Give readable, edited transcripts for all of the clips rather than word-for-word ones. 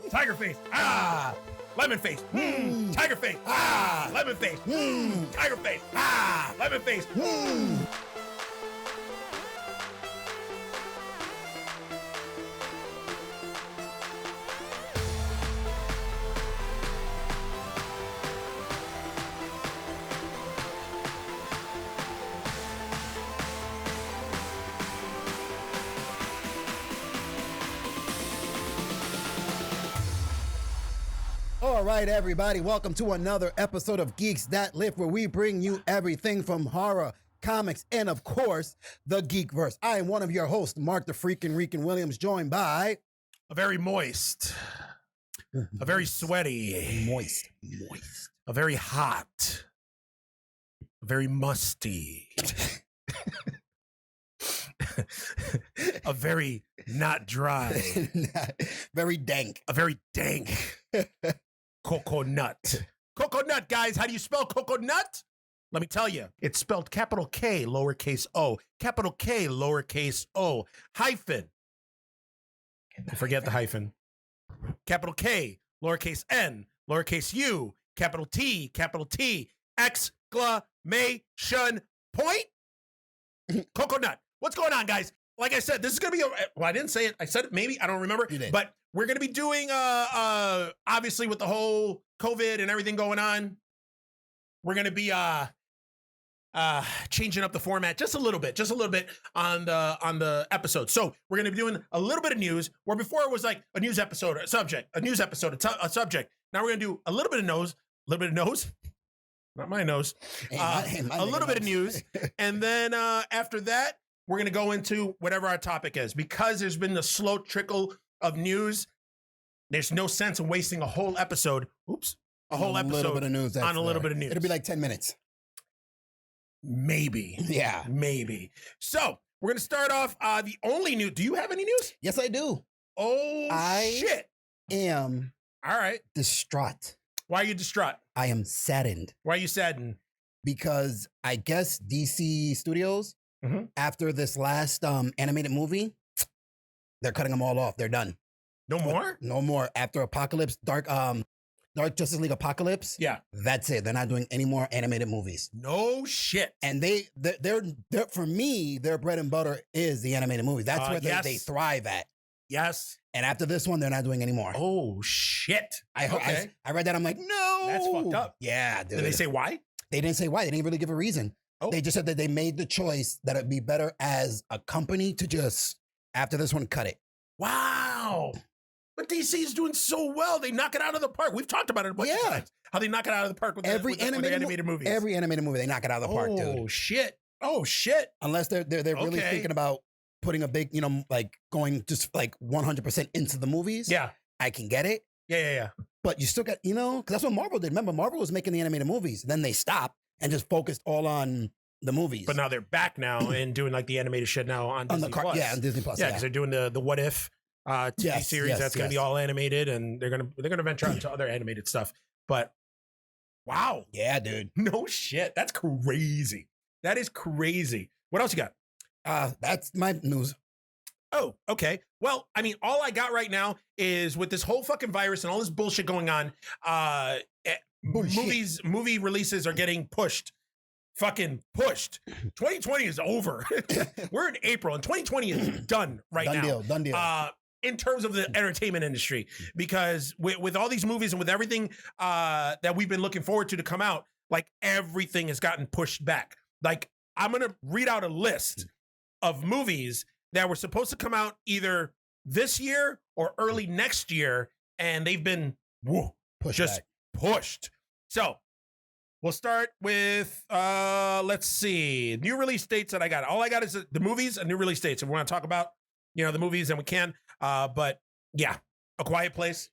Tiger face. Ah. Lemon face. Tiger face. Ah. Lemon face. Tiger face. Ah. Lemon face. All right, everybody, welcome to another episode of Geeks That Lift, where we bring you everything from horror, comics, and of course, the Geekverse. I am one of your hosts, Mark the Freakin' Reekin' Williams, joined by... A very moist. A very sweaty. Moist. A very hot. A very musty. A very not dry. Very dank. A very dank. Coconut. Coconut, guys. How do you spell coconut? Let me tell you. It's spelled capital K, lowercase o. Capital K, lowercase o. Hyphen. Forget the hyphen. Capital K, lowercase n, lowercase u, capital T, exclamation point. Coconut. What's going on, guys? Like I said, this is going to be well, I didn't say it. I said it maybe. I don't remember. You did. But we're going to be doing, obviously with the whole COVID and everything going on, we're going to be changing up the format just a little bit on the episode. So we're going to be doing a little bit of news, where before it was like a news episode, a subject, a subject. Now we're going to do a little bit of nose, not my nose, a little bit of news. And then after that, we're going to go into whatever our topic is. Because there's been the slow trickle of news, there's no sense in wasting a whole episode. A whole episode little bit of news on a little bit of news. It'll be like 10 minutes. Maybe. Yeah. Maybe. So we're going to start off the only news. Do you have any news? Yes, I do. Shit. Am All right. distraught. Why are you distraught? I am saddened. Why are you saddened? Because I guess DC Studios, after this last animated movie, they're cutting them all off. They're done. No more? No more. After Apocalypse, Dark Justice League Apocalypse. Yeah. That's it. They're not doing any more animated movies. No shit. And they're for me, their bread and butter is the animated movie. That's where they thrive at. Yes. And after this one, they're not doing any more. Oh shit. I read that. I'm like, no. That's fucked up. Yeah, dude. Did they say why? They didn't say why. They didn't really give a reason. Oh. They just said that they made the choice that it'd be better as a company to just, after this one, cut it. Wow. But DC is doing so well. They knock it out of the park. We've talked about it a bunch of times. How they knock it out of the park with every animated movies. Every animated movie, they knock it out of the park, dude. Oh, shit. Unless they're really thinking about putting a big, like going just like 100% into the movies. Yeah. I can get it. Yeah. But you still got, because that's what Marvel did. Remember, Marvel was making the animated movies. Then they stopped and just focused all on the movies. But now they're back now and doing like the animated shit now on Disney Plus. Yeah, on Disney Plus. Yeah, because they're doing the What If TV series that's going to be all animated, and they're gonna venture out into other animated stuff. But wow, yeah, dude, no shit, that's crazy. That is crazy. What else you got? That's my news. Oh, okay. Well, I mean, all I got right now is with this whole fucking virus and all this bullshit going on. Movie releases are getting pushed. Fucking pushed. 2020 is over. We're in April and 2020 is done now. Done deal. In terms of the entertainment industry, because with all these movies and with everything that we've been looking forward to come out, like everything has gotten pushed back. Like I'm going to read out a list of movies that were supposed to come out either this year or early next year, and they've been pushed. So we'll start with, let's see, new release dates that I got. All I got is the movies and new release dates. If we want to talk about, the movies, then we can. But yeah, A Quiet Place.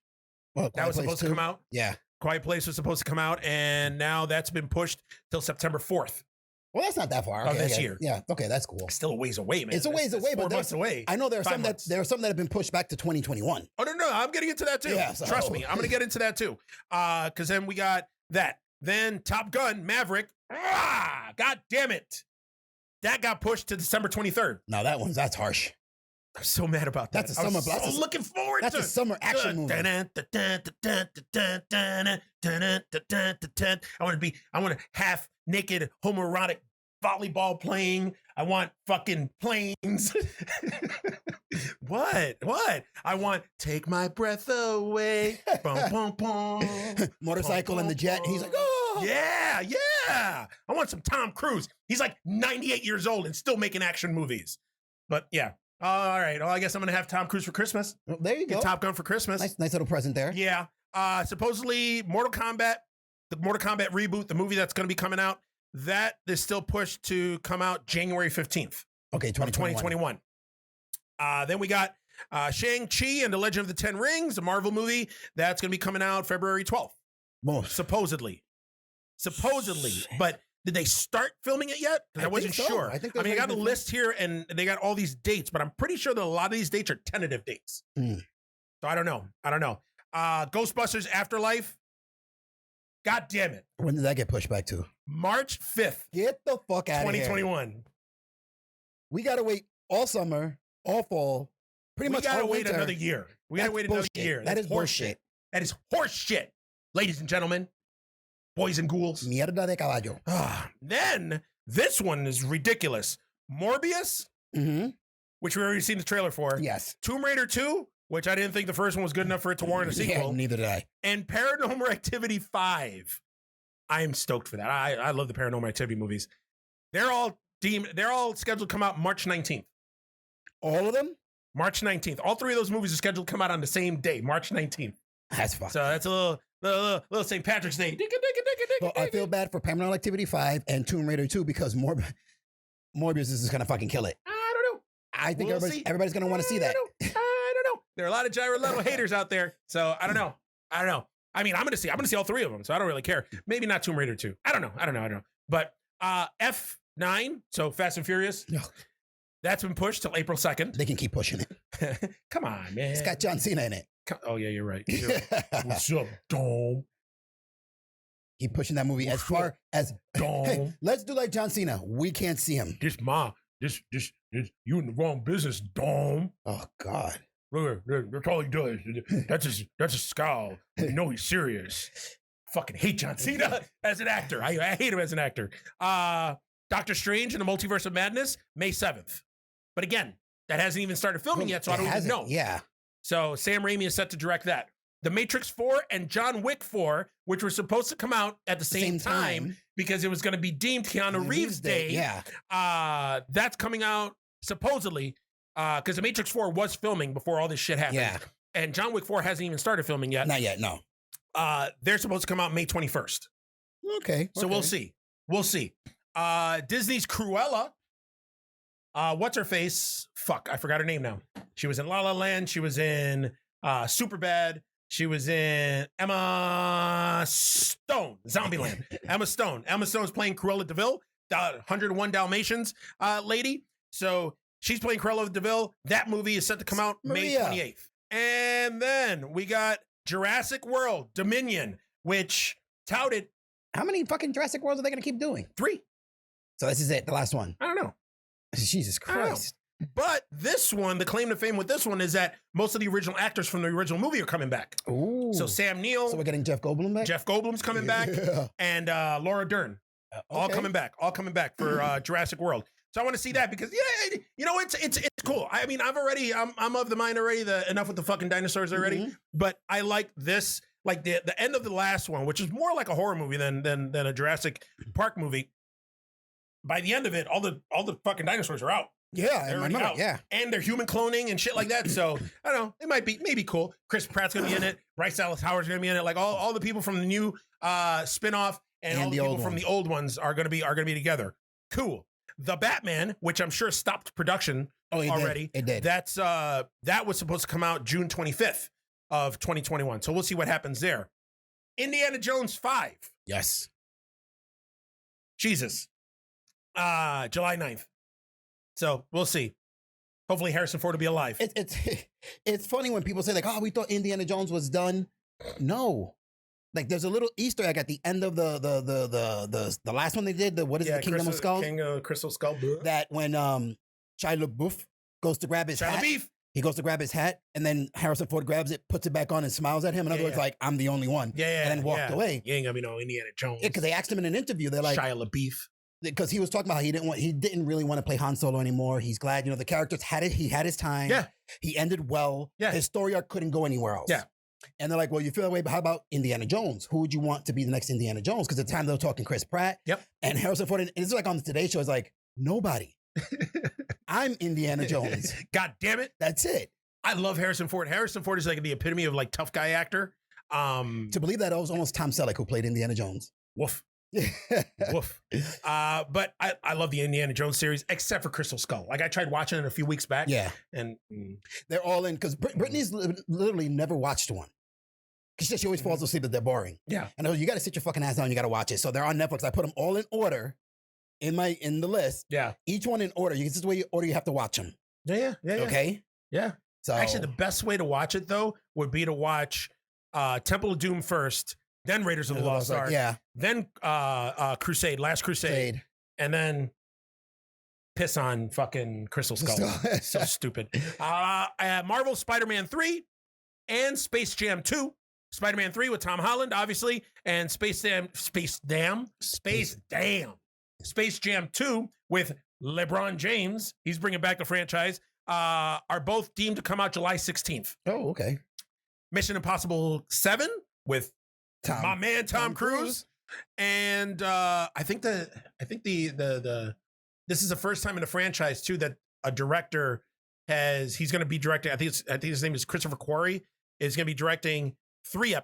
That was supposed to come out. Yeah. Quiet Place was supposed to come out, and now that's been pushed till September 4th. Well, that's not that far. Of this year. Yeah. Okay, that's cool. Still a ways away, man. It's a ways away, 4 but months away. I know there are some that have been pushed back to 2021. Oh no, I'm getting into that too. Yeah, Trust me, I'm gonna get into that too. Because then we got that. Then Top Gun Maverick. God damn it, that got pushed to December 23rd. No, that's harsh. I'm so mad about that. That's a summer. I was so looking forward That's to a summer action movie. I want a half naked homoerotic volleyball playing. I want fucking planes. What? I want take my breath away. Bum, bum, bum. Motorcycle Bum, and the jet. And he's like, bum. oh. Yeah. I want some Tom Cruise. He's like 98 years old and still making action movies. But yeah. All right. Well, I guess I'm going to have Tom Cruise for Christmas. Well, there you go. Get Top Gun for Christmas. Nice little present there. Yeah. Supposedly Mortal Kombat, the Mortal Kombat reboot, the movie that's going to be coming out, that is still pushed to come out January 15th. Okay, 2021. Then we got Shang-Chi and the Legend of the Ten Rings, a Marvel movie that's going to be coming out February 12th. Most. Supposedly. But did they start filming it yet? Because I wasn't sure. I got a list here and they got all these dates, but I'm pretty sure that a lot of these dates are tentative dates. So I don't know. Ghostbusters Afterlife. God damn it. When did that get pushed back to? March 5th. Get the fuck out of here. 2021. We got to wait all summer, all fall, pretty much all winter. We got to wait another year. That is bullshit. That is horse shit. Ladies and gentlemen, boys and ghouls. Mierda de caballo. Then this one is ridiculous. Morbius, which we already seen the trailer for. Yes. Tomb Raider 2, which I didn't think the first one was good enough for it to warrant a sequel. Yeah, neither did I. And Paranormal Activity 5. I am stoked for that. I love the Paranormal Activity movies. They're all scheduled to come out March 19th. All of them? March 19th. All three of those movies are scheduled to come out on the same day, March 19th. That's fun. So that's a little St. Patrick's Day. Well, I feel bad for Paranormal Activity 5 and Tomb Raider 2 because Morbius is going to fucking kill it. I don't know. I think everybody's going to want to see that. I don't know. There are a lot of Gyro level haters out there. So I don't know. I mean, I'm going to see all three of them. So I don't really care. Maybe not Tomb Raider 2. I don't know. But F9, so Fast and Furious. No. That's been pushed till April 2nd. They can keep pushing it. Come on, man. It's got John Cena in it. Oh, yeah, you're right. What's up, Dome? Keep pushing that movie as far as Dome. Hey, let's do like John Cena. We can't see him. This you in the wrong business, Dome. Oh God. Look, that's all he does. That's a scowl. You know he's serious. Fucking hate John Cena as an actor. I hate him as an actor. Doctor Strange and the Multiverse of Madness, May 7th. But again, that hasn't even started filming yet, so I don't even know. Yeah. So Sam Raimi is set to direct that. The Matrix 4 and John Wick 4, which were supposed to come out at the same time because it was going to be deemed Keanu Reeves Day. Yeah. That's coming out supposedly because The Matrix 4 was filming before all this shit happened. Yeah. And John Wick 4 hasn't even started filming yet. Not yet, no. They're supposed to come out May 21st. Okay. So we'll see. Disney's Cruella. What's her face? Fuck, I forgot her name now. She was in La La Land. She was in Superbad. She was in Emma Stone, Zombieland. Emma Stone. Emma Stone's playing Cruella DeVille, the 101 Dalmatians lady. So she's playing Cruella DeVille. That movie is set to come out May 28th. And then we got Jurassic World Dominion, which touted. How many fucking Jurassic Worlds are they going to keep doing? 3. So this is it, the last one. I don't know. Jesus Christ. But this one, the claim to fame with this one is that most of the original actors from the original movie are coming back. Ooh. So Sam Neill. So we're getting Jeff Goldblum back? Jeff Goldblum's coming back. And Laura Dern. All coming back for Jurassic World. So I want to see that because, yeah, you know, it's cool. I mean, I'm of the mind already, enough with the fucking dinosaurs already. But I like this, like the end of the last one, which is more like a horror movie than a Jurassic Park movie. By the end of it, all the fucking dinosaurs are out. Yeah, they're already out. Yeah, and they're human cloning and shit like that. So I don't know. It might be maybe cool. Chris Pratt's gonna be in it. Bryce Dallas Howard's gonna be in it. Like all the people from the new spinoff and all the people from the old ones are gonna be together. Cool. The Batman, which I'm sure stopped production already. It did. That's that was supposed to come out June 25th of 2021. So we'll see what happens there. Indiana Jones 5. Yes. Jesus. July 9th. So we'll see. Hopefully Harrison Ford will be alive. It's funny when people say like, oh, we thought Indiana Jones was done. No. Like there's a little Easter egg at the end of the last one they did. The Kingdom of Skulls? King of Crystal Skull. That when Shia LaBeouf goes to grab his Shia hat. LaBeouf. He goes to grab his hat, and then Harrison Ford grabs it, puts it back on, and smiles at him. In other words, like, I'm the only one. Yeah. And then walked away. You ain't gonna be no Indiana Jones. Yeah, because they asked him in an interview. They're like, Shia LaBeouf. because he was talking about how he didn't really want to play Han Solo anymore. He's glad, the characters had it. He had his time. Yeah. He ended well. Yeah. His story arc couldn't go anywhere else. Yeah. And they're like, well, you feel that way, but how about Indiana Jones? Who would you want to be the next Indiana Jones? Because at the time they were talking Chris Pratt. Yep. And Harrison Ford. And it's like on the Today Show, it's like, nobody. I'm Indiana Jones. God damn it. That's it. I love Harrison Ford. Harrison Ford is like the epitome of like tough guy actor. To believe that it was almost Tom Selleck who played Indiana Jones. Woof. Woof. But I love the Indiana Jones series, except for Crystal Skull. Like I tried watching it a few weeks back. Yeah. And they're all in, because Brittany's literally never watched one. Because she always falls asleep that they're boring. Yeah. And I go, you got to sit your fucking ass down, you got to watch it. So they're on Netflix. I put them all in order in the list. Yeah. Each one in order. This is the way you order, you have to watch them. Yeah. Okay? Yeah. So actually, the best way to watch it though would be to watch Temple of Doom first, then Raiders of the Lost Ark, yeah, then Last Crusade, and then piss on fucking Crystal Skull. So stupid. Marvel Spider-Man 3 and Space Jam 2. Spider-Man 3 with Tom Holland, obviously, and Space Jam 2 with LeBron James. He's bringing back the franchise. Are both deemed to come out July 16th. Oh, okay. Mission Impossible 7 with my man Tom Cruise. And I think this is the first time in the franchise too that a director he's going to be directing. I think his name is Christopher Quarry, is going to be directing 3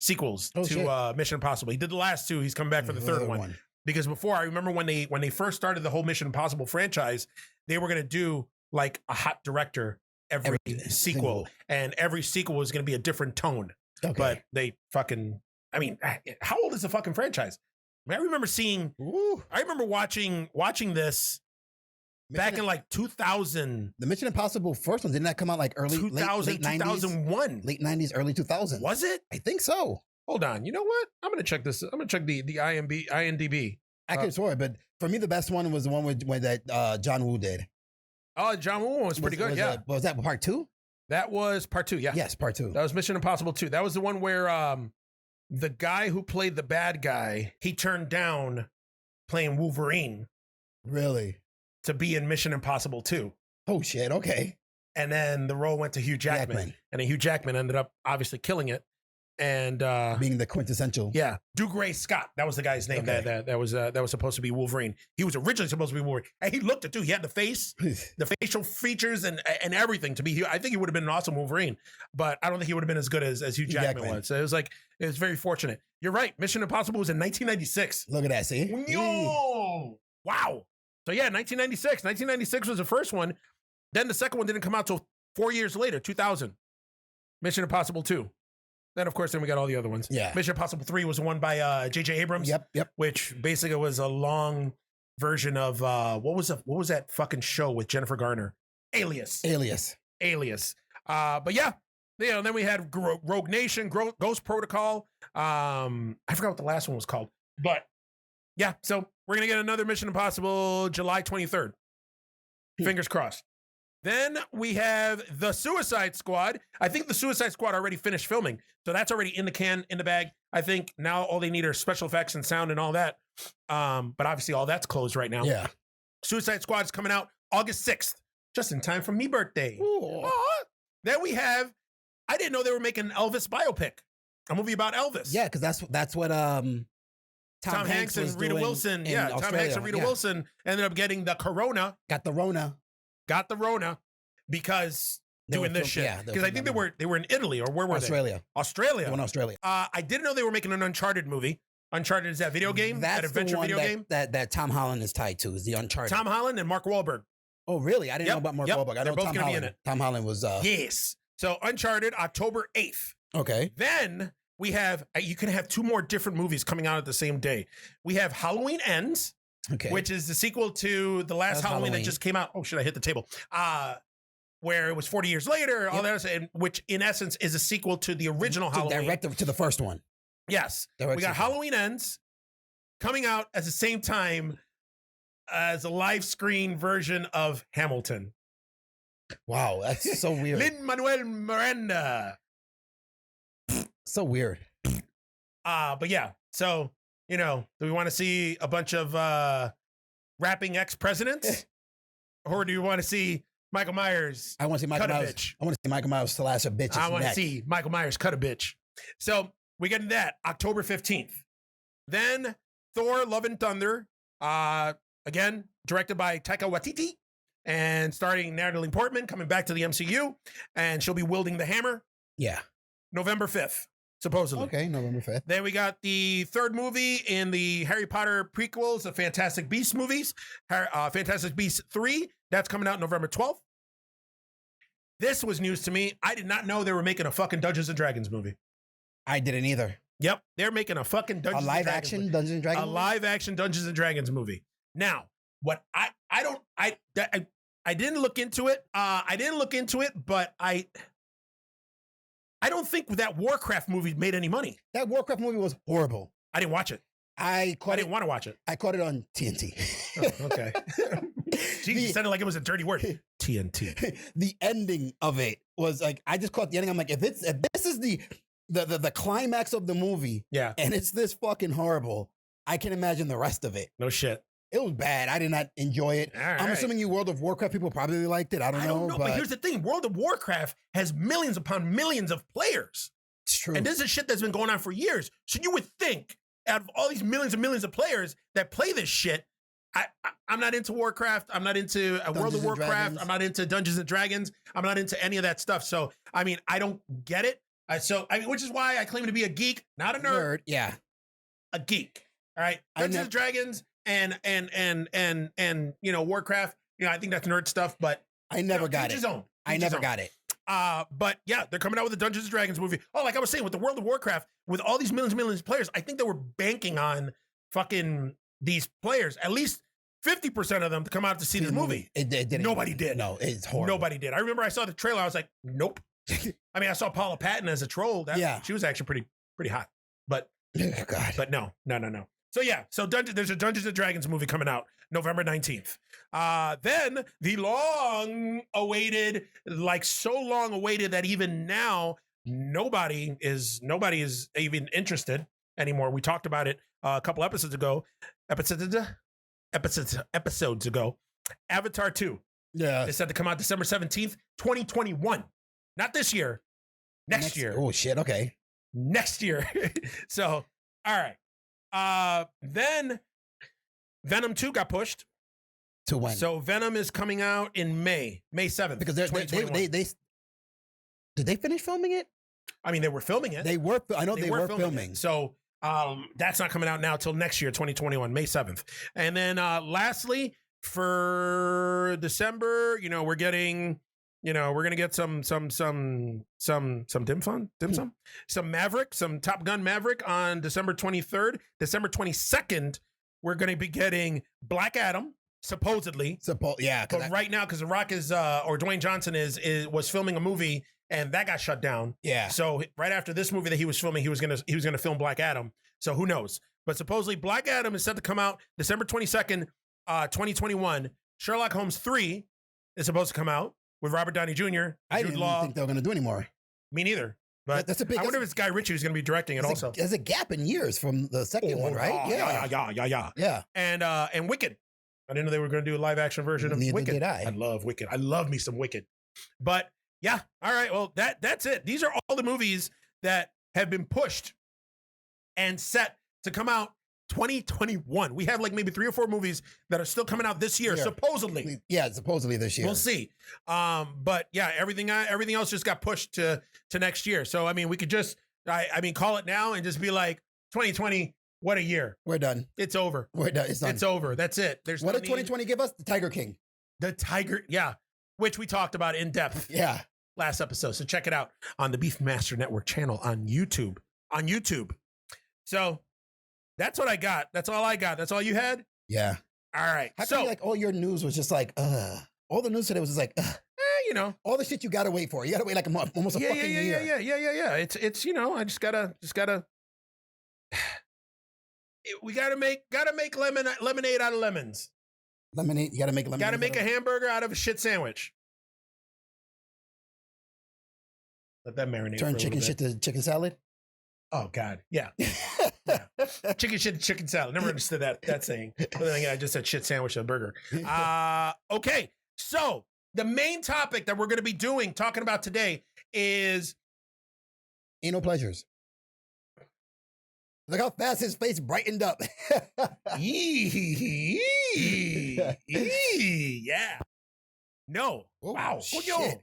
sequels to Mission Impossible. He did the last 2. He's coming back for the third one. Because before, I remember when they first started the whole Mission Impossible franchise, they were going to do like a hot director every sequel, and every sequel was going to be a different tone. Okay. But they fucking, I mean, how old is the fucking franchise? I mean, I remember watching this back in like 2000. The Mission Impossible first one, didn't that come out like early 2000, late 90s? 2001. Late 90s, early 2000s. Was it? I think so. Hold on. You know what? I'm going to check this. I'm going to check the IMDb. I could swear, but for me, the best one was the one that John Woo did. Oh, John Woo was pretty good. Yeah. Was that part 2? That was part 2. Yeah. Yes, part 2. That was Mission Impossible 2. That was the one where the guy who played the bad guy, he turned down playing Wolverine. Really? To be in Mission Impossible 2. Oh shit. Okay. And then the role went to Hugh Jackman. And then Hugh Jackman ended up obviously killing it. And being the quintessential. Yeah. Dougray Scott. That was the guy's name that was supposed to be Wolverine. He was originally supposed to be Wolverine. And he looked it too. He had the face, the facial features and everything to be. I think he would have been an awesome Wolverine, but I don't think he would have been as good as Hugh Jackman was. So it was very fortunate. You're right. Mission Impossible was in 1996. Look at that. See? Yo! Wow. So yeah, 1996. 1996 was the first one. Then the second one didn't come out till 4 years later, 2000. Mission Impossible 2. Then, of course, then we got all the other ones. Yeah. Mission Impossible 3 was the one by J.J. Abrams. Yep. Which basically was a long version of, what was that fucking show with Jennifer Garner? Alias. But yeah, then we had Rogue Nation, Ghost Protocol. I forgot what the last one was called. But yeah, so we're going to get another Mission Impossible July 23rd. Fingers crossed. Then we have The Suicide Squad. I think The Suicide Squad already finished filming. So that's already in the can, in the bag. I think now all they need are special effects and sound and all that. But obviously all that's closed right now. Yeah. Suicide Squad is coming out August 6th, just in time for me birthday. Then we have, I didn't know they were making an Elvis biopic, a movie about Elvis. Yeah, because that's what Tom Hanks and Rita Wilson. Yeah, Australia. Tom Hanks and Rita Wilson ended up getting the corona. Got the Rona because doing this shit. Because I think they were in Italy, or where were they? Australia. In Australia. I didn't know they were making an Uncharted movie. Uncharted is that video game, that adventure video game that Tom Holland is tied to. Is the Uncharted. Tom Holland and Mark Wahlberg. Oh, really? I didn't know about Mark Wahlberg. I know both Tom gonna Holland. be in it. Tom Holland was. Yes. So Uncharted, October 8th. Okay. Then we have, you can have 2 more different movies coming out at the same day. We have Halloween Ends. Okay. Which is the sequel to the last Halloween that just came out. Oh shit, I hit the table. Where it was 40 years later, all that, and which in essence is a sequel to the original Halloween. Direct to the first one. Yes. We got Halloween Ends coming out at the same time as a live screen version of Hamilton. Wow, that's so weird. Lin-Manuel Miranda. So weird. But yeah, so, you know, do we want to see a bunch of rapping ex-presidents? Or do you want to see Michael Myers I want to see Michael cut a Myers. bitch? I want to see Michael Myers slash a bitch's I want to neck. see Michael Myers cut a bitch. So we get into that October 15th. Then Thor, Love and Thunder, again, directed by Taika Waititi and starring Natalie Portman coming back to the MCU, and she'll be wielding the hammer Yeah. November 5th, supposedly. Okay, November 5th. Then we got the third movie in the Harry Potter prequels, the Fantastic Beasts movies, Fantastic Beasts 3. That's coming out November 12th. This was news to me. I did not know they were making a fucking Dungeons and Dragons movie. I didn't either. Yep, they're making a fucking Dungeons A live and Dragons action movie. Dungeons and Dragons? A live action Dungeons and Dragons movie. Now, what I didn't look into it. But I don't think that Warcraft movie made any money. That Warcraft movie was horrible. I didn't watch it. I I didn't want to watch it. I caught it on TNT. Oh, okay. Jeez, you sounded like it was a dirty word. TNT. The ending of it was like, I just caught the ending. I'm like, if this is the climax of the movie, Yeah. and it's this fucking horrible, I can imagine the rest of it. No shit. It was bad. I did not enjoy it. All I'm right. assuming you World of Warcraft people probably liked it. I don't know. But here's the thing: World of Warcraft has millions upon millions of players, it's true. and this is shit that's been going on for years. So you would think, out of all these millions and millions of players that play this shit, I'm not into Warcraft. I'm not into World Dungeons of and Warcraft. Dragons. I'm not into Dungeons and Dragons. I'm not into any of that stuff. So I mean, I don't get it. Which is why I claim to be a geek, not a nerd. Yeah. A geek. All right, I Dungeons nev- and Dragons and you know, Warcraft. You know, I think that's nerd stuff, but I never got each it. his own. I Each his never own. got it. But yeah, they're coming out with a Dungeons and Dragons movie. Oh, like I was saying, with the World of Warcraft, with all these millions and millions of players, I think they were banking on fucking these players, at least 50% of them, to come out to see this movie. It didn't. Nobody did. No, it's horrible. Nobody did. I remember I saw the trailer. I was like, nope. I mean, I saw Paula Patton as a troll. Yeah. She was actually pretty hot. But Oh, God. but no. So yeah, so there's a Dungeons and Dragons movie coming out November 19th. Then the long-awaited, like so long-awaited that even now nobody is even interested anymore. We talked about it a couple episodes ago. Episodes ago. Avatar 2 Yeah. is set to come out December 17th, 2021. Not this year. Next year. Oh, shit. Okay. Next year. So, all right. Then Venom 2 got pushed. To when? So Venom is coming out in May 7th. because they 2021. did they finish filming it? I mean, they were filming it. They were. I know they were filming. it. So that's not coming out now till next year, 2021, May 7th. And then lastly, for December, you know, we're gonna get some dim sum, some Maverick, some Top Gun Maverick on December 23rd. December 22nd, we're gonna be getting Black Adam, supposedly. Yeah. But right now, because The Rock is or Dwayne Johnson was filming a movie and that got shut down. Yeah. So right after this movie that he was filming, he was gonna film Black Adam. So who knows? But supposedly Black Adam is set to come out December 22nd, 2021. Sherlock Holmes 3 is supposed to come out with Robert Downey Jr. I Jude didn't Law. think they were going to do anymore. Me neither. But That's a big. I wonder if it's Guy Ritchie who's going to be directing it also. There's a gap in years from the second one, right? Yeah. And Wicked. I didn't know they were going to do a live action version of Neither Wicked. did I. I love Wicked. I love me some Wicked. But yeah, all right. Well, that's it. These are all the movies that have been pushed and set to come out 2021. We have like maybe 3 or 4 movies that are still coming out this year, supposedly. Yeah, supposedly this year. We'll see. But yeah, everything else just got pushed to next year. So I mean, we could just call it now and just be like 2020. What a year. We're done. It's over. We're done. It's done. It's over. That's it. There's what no did 2020 give us? The Tiger King. The Tiger, yeah, which we talked about in depth Yeah. last episode. So check it out on the Beefmaster Network channel on YouTube. So that's what I got. That's all I got. That's all you had? Yeah. All right. How So, come like all your news was just like, all the news today was just like, you know, all the shit you gotta wait for. You gotta wait like a month, almost a fucking year. Yeah. It's, you know, I just gotta we gotta make lemonade out of lemons. Lemonade. You got to make lemonade. Got to make a hamburger out of a shit sandwich. Let that marinate. Turn chicken shit to chicken salad. Oh God, yeah. Yeah. Chicken shit, chicken salad. Never understood that saying. But then again, I just said shit sandwich and burger. Okay, so the main topic that we're going to be talking about today is anal pleasures. Look how fast his face brightened up. Yeah. No. Oh, wow. Shit.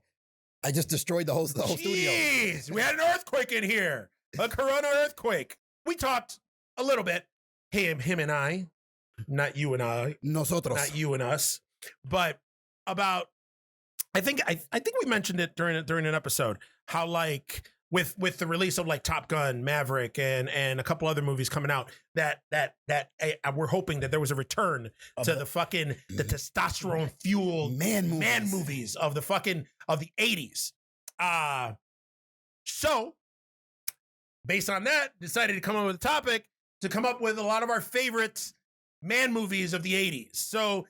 I just destroyed the whole studio. We had an earthquake in here. A corona earthquake. We talked a little bit. Him and I. Not you and I. Nosotros. Not you and us. But about I think we mentioned it during an episode. How like with the release of like Top Gun, Maverick, and a couple other movies coming out, that we're hoping that there was a return to the testosterone fueled man movies of the 80s. So based on that, decided to come up with a topic to come up with a lot of our favorites man movies of the 80s. So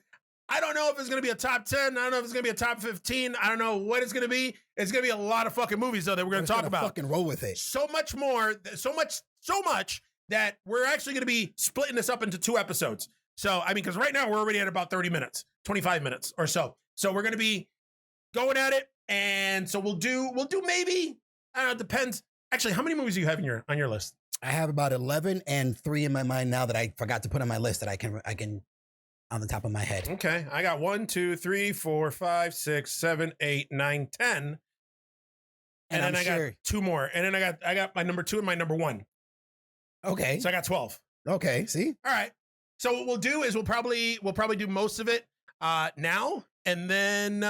I don't know if it's going to be a top 10. I don't know if it's going to be a top 15. I don't know what it's going to be. It's going to be a lot of fucking movies, though, that we're going to talk about. Fucking roll with it. So much more, so much that we're actually going to be splitting this up into 2 episodes. So, I mean, because right now we're already at about 30 minutes, 25 minutes or so. So we're going to be going at it. And so we'll do maybe, I don't know, it depends. Actually, how many movies do you have on your list? I have about 11 and 3 in my mind now that I forgot to put on my list that I can on the top of my head. Okay. I got 1, 2, 3, 4, 5, 6, 7, 8, 9, 10. And then I got 2 more. And then I got my number 2 and my number 1. Okay. So I got 12. Okay. See? All right. So what we'll do is we'll probably do most of it now, and then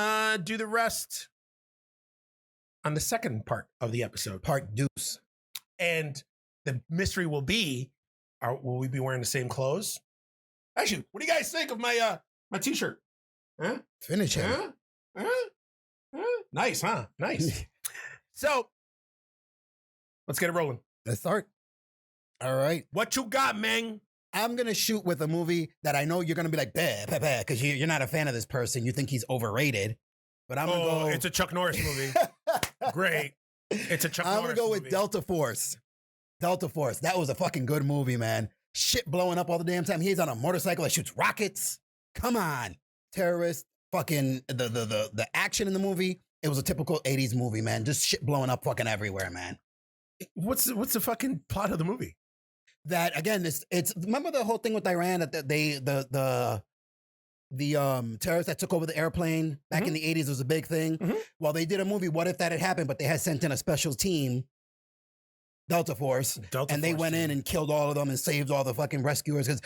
do the rest on the second part of the episode. Part deuce. And the mystery will be, will we be wearing the same clothes? Actually, what do you guys think of my my t-shirt? Huh? Finish him. Nice, huh? Nice. So let's get it rolling. Let's start. All right. What you got, man? I'm going to shoot with a movie that I know you're going to be like, bah, bah, bah, because you're not a fan of this person. You think he's overrated. But I'm going to go. It's a Chuck Norris movie. Great. It's a Chuck Norris movie. I'm going to go with Delta Force. Delta Force. That was a fucking good movie, man. Shit blowing up all the damn time. He's on a motorcycle that shoots rockets. Come on. Terrorist. Fucking the action in the movie. It was a typical 80s movie, man. Just shit blowing up fucking everywhere, man. What's the fucking plot of the movie? That again, it's remember the whole thing with Iran that the terrorists that took over the airplane back in the 80s was a big thing. Well, they did a movie, What If That Had Happened, but they had sent in a special team, Delta Force, and they went in and killed all of them and saved all the fucking rescuers, because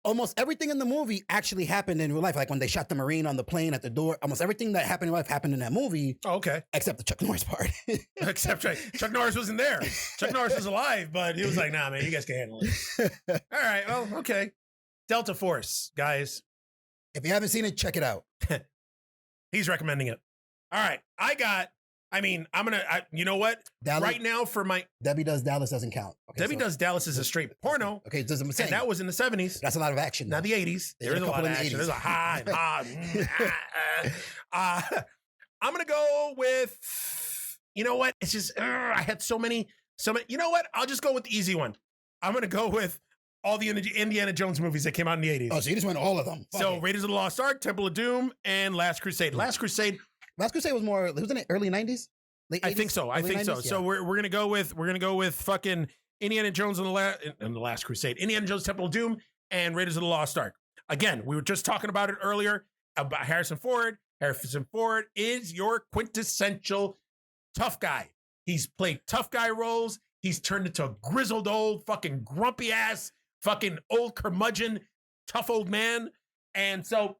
almost everything in the movie actually happened in real life. Like when they shot the Marine on the plane at the door, almost everything that happened in life happened in that movie. Oh, okay. Except the Chuck Norris part. Except Chuck Norris wasn't there. Chuck Norris was alive, but he was like, nah, man, you guys can handle it. All right. Well, okay. Delta Force, guys. If you haven't seen it, check it out. He's recommending it. All right. You know what? Dallas, right now for my... Debbie Does Dallas doesn't count. Okay, Debbie Does Dallas is a straight porno. Okay, doesn't and that was in the 70s. That's a lot of action. Not the 80s. There is a lot of action. There's a high. I'm going to go with... You know what? It's just... I had so many... You know what? I'll just go with the easy one. I'm going to go with all the Indiana Jones movies that came out in the 80s. Oh, so you just went all of them. So Raiders of the Lost Ark, Temple of Doom, and Last Crusade. Last Crusade was more, wasn't it early 90s? Late 80s? I think so. Yeah. So we're going to go with fucking Indiana Jones and the Last Crusade. Indiana Jones, Temple of Doom, and Raiders of the Lost Ark. Again, we were just talking about it earlier about Harrison Ford. Harrison Ford is your quintessential tough guy. He's played tough guy roles. He's turned into a grizzled old fucking grumpy ass fucking old curmudgeon, tough old man. And so,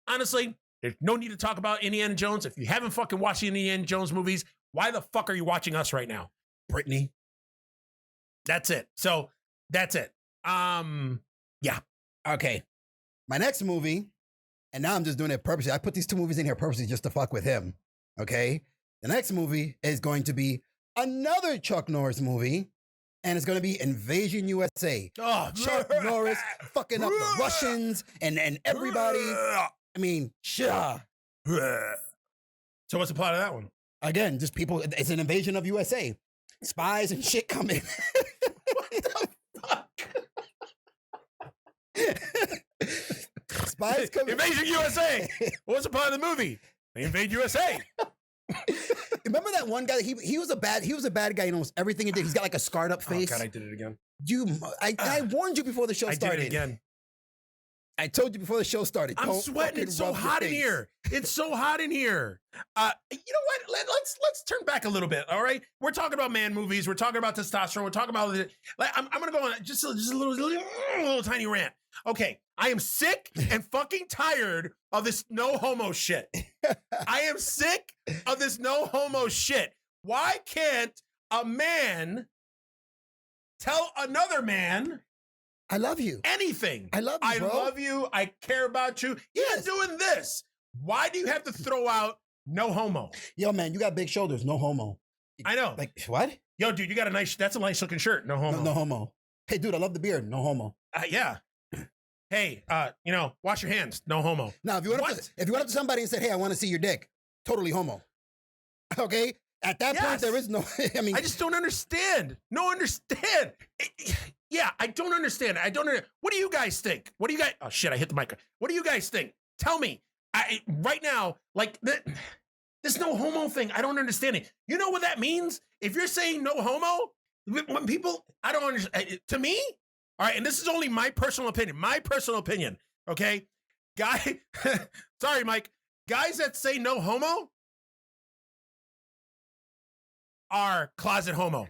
honestly, there's no need to talk about Indiana Jones. If you haven't fucking watched the Indiana Jones movies, why the fuck are you watching us right now? Brittany. That's it. So, that's it. Yeah. Okay. My next movie, and now I'm just doing it purposely. I put these 2 movies in here purposely just to fuck with him. Okay? The next movie is going to be another Chuck Norris movie, and it's going to be Invasion USA. Oh, Chuck Norris fucking up the Russians and everybody. I mean, sure. So what's the plot of that one? Again, just people. It's an invasion of USA. Spies and shit come in. What the fuck? Spies come in. Invasion USA. What's the plot of the movie? They invade USA. Remember that one guy? He was a bad guy in almost everything he did. He's got like a scarred up face. Oh God, I did it again. I warned you before the show started. I did it again. I told you before the show started. I'm sweating. It's so hot in here. It's so hot in here. You know what? Let's turn back a little bit. All right. We're talking about man movies. We're talking about testosterone. We're talking about I'm gonna go on just a little tiny rant. Okay. I am sick and fucking tired of this no homo shit. I am sick of this no homo shit. Why can't a man tell another man I love you. anything? I love you, bro. I love you. I care about you. Yes. You're doing this. Why do you have to throw out no homo? Yo, man, you got big shoulders. No homo. I know. Like, what? Yo, dude, you got that's a nice looking shirt. No homo. No homo. Hey, dude, I love the beard. No homo. Yeah. Hey, wash your hands. No homo. Now, if you went up to somebody and said, hey, I want to see your dick, totally homo. Okay? At that point, there is no, I mean. I just don't understand. No understand. Yeah, I don't understand. What do you guys think? Oh shit, I hit the mic. What do you guys think? Tell me. Right now, like, this no homo thing, I don't understand it. You know what that means? If you're saying no homo, when people, I don't understand. To me, all right, and this is only my personal opinion, okay? Sorry, Mike. Guys that say no homo are closet homo.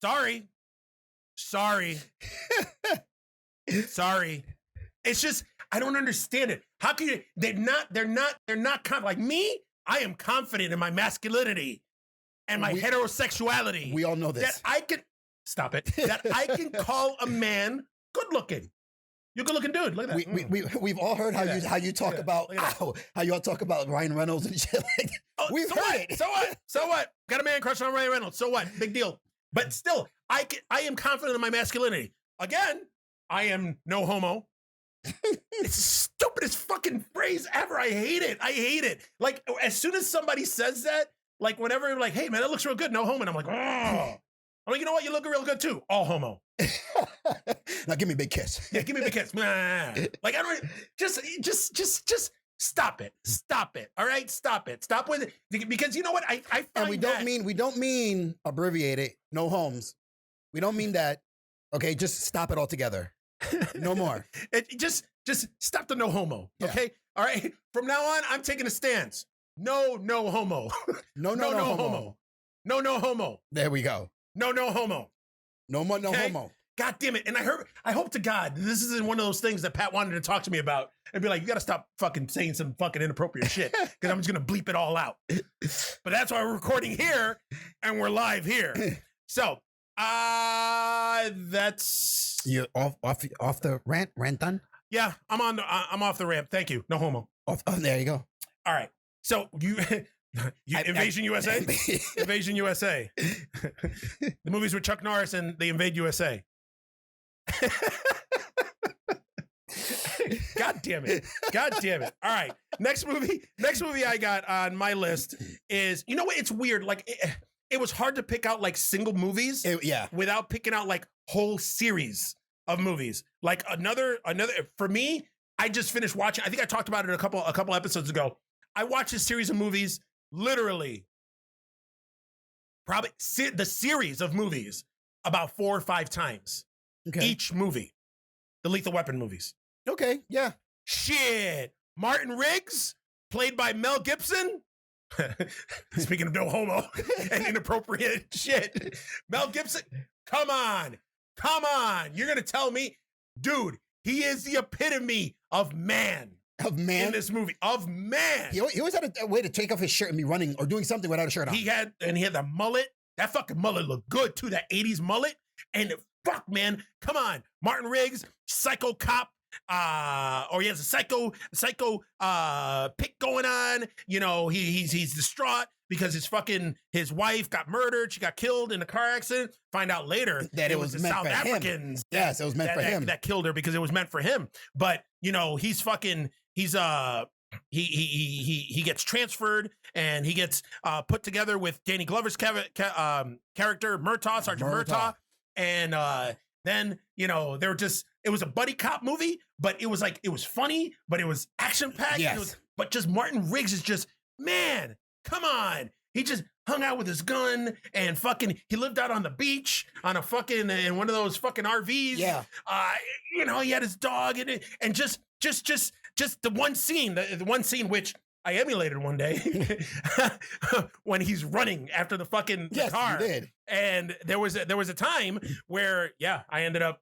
Sorry. It's just, I don't understand it. How can you, they're not like me. I am confident in my masculinity and my heterosexuality. We all know this. That I can, stop it, that I can call a man good looking. You're a good looking dude. Look at that. We've all heard how you talk about, how you all talk about Ryan Reynolds and shit like that. We've heard it. So what? Got a man crush on Ryan Reynolds. So what? Big deal. But still, I am confident in my masculinity. Again, I am no homo. It's the stupidest fucking phrase ever. I hate it. Like, as soon as somebody says that, like, whenever, like, hey man, that looks real good, no homo, and I'm like, oh. I'm like, you know what? You look real good too. All homo. Now give me a big kiss. Yeah, give me a big kiss. Like, I don't just stop it. Stop it. All right, stop it. Stop with it. Because you know what? I find and we don't mean abbreviate it. No homes. We don't mean that. Okay, just stop it altogether. No more. Just stop the no homo. Okay. Yeah. All right. From now on, I'm taking a stance. No homo. No homo. No homo. There we go. No homo. No more no homo. God damn it. And I hope to God this isn't one of those things that Pat wanted to talk to me about and be like, you got to stop fucking saying some fucking inappropriate shit because I'm just going to bleep it all out. But that's why we're recording here and we're live here. So, that's... You're off the rant done? Yeah, I'm off the ramp. Thank you. No homo. There you go. All right. So Invasion USA? Invasion USA. The movies with Chuck Norris and they invade USA. God damn it. All right. Next movie I got on my list is, you know what? It's weird. Like, it was hard to pick out like single movies without picking out like whole series of movies. Like another, for me, I just finished watching, I think I talked about it a couple episodes ago. I watched a series of movies, literally, probably the series of movies about 4 or 5 times. Okay. Each movie. The Lethal Weapon movies. Okay, yeah. Shit. Martin Riggs, played by Mel Gibson. Speaking of no homo and inappropriate shit. Mel Gibson, come on. You're going to tell me, dude, he is the epitome of man. Of man? In this movie. Of man. He always had a way to take off his shirt and be running or doing something without a shirt on. He had the mullet. That fucking mullet looked good too. That 80's mullet. And fuck, man. Come on. Martin Riggs, psycho cop. Or he has a psycho pick going on. You know, he's distraught. because his wife got murdered. She got killed in a car accident. Find out later that it was the meant South for Africans. Him. Yes, it was meant for him. That killed her because it was meant for him. But he gets transferred and he gets put together with Danny Glover's character Murtaugh, Sergeant Murtaugh. And then, it was a buddy cop movie, but it was funny, but it was action packed. Yes. But just Martin Riggs is just, man, come on. He just hung out with his gun and he lived out on the beach on in one of those fucking RVs. Yeah. He had his dog and just the one scene which I emulated one day when he's running after the car. Yes, you did. And there was a time where, I ended up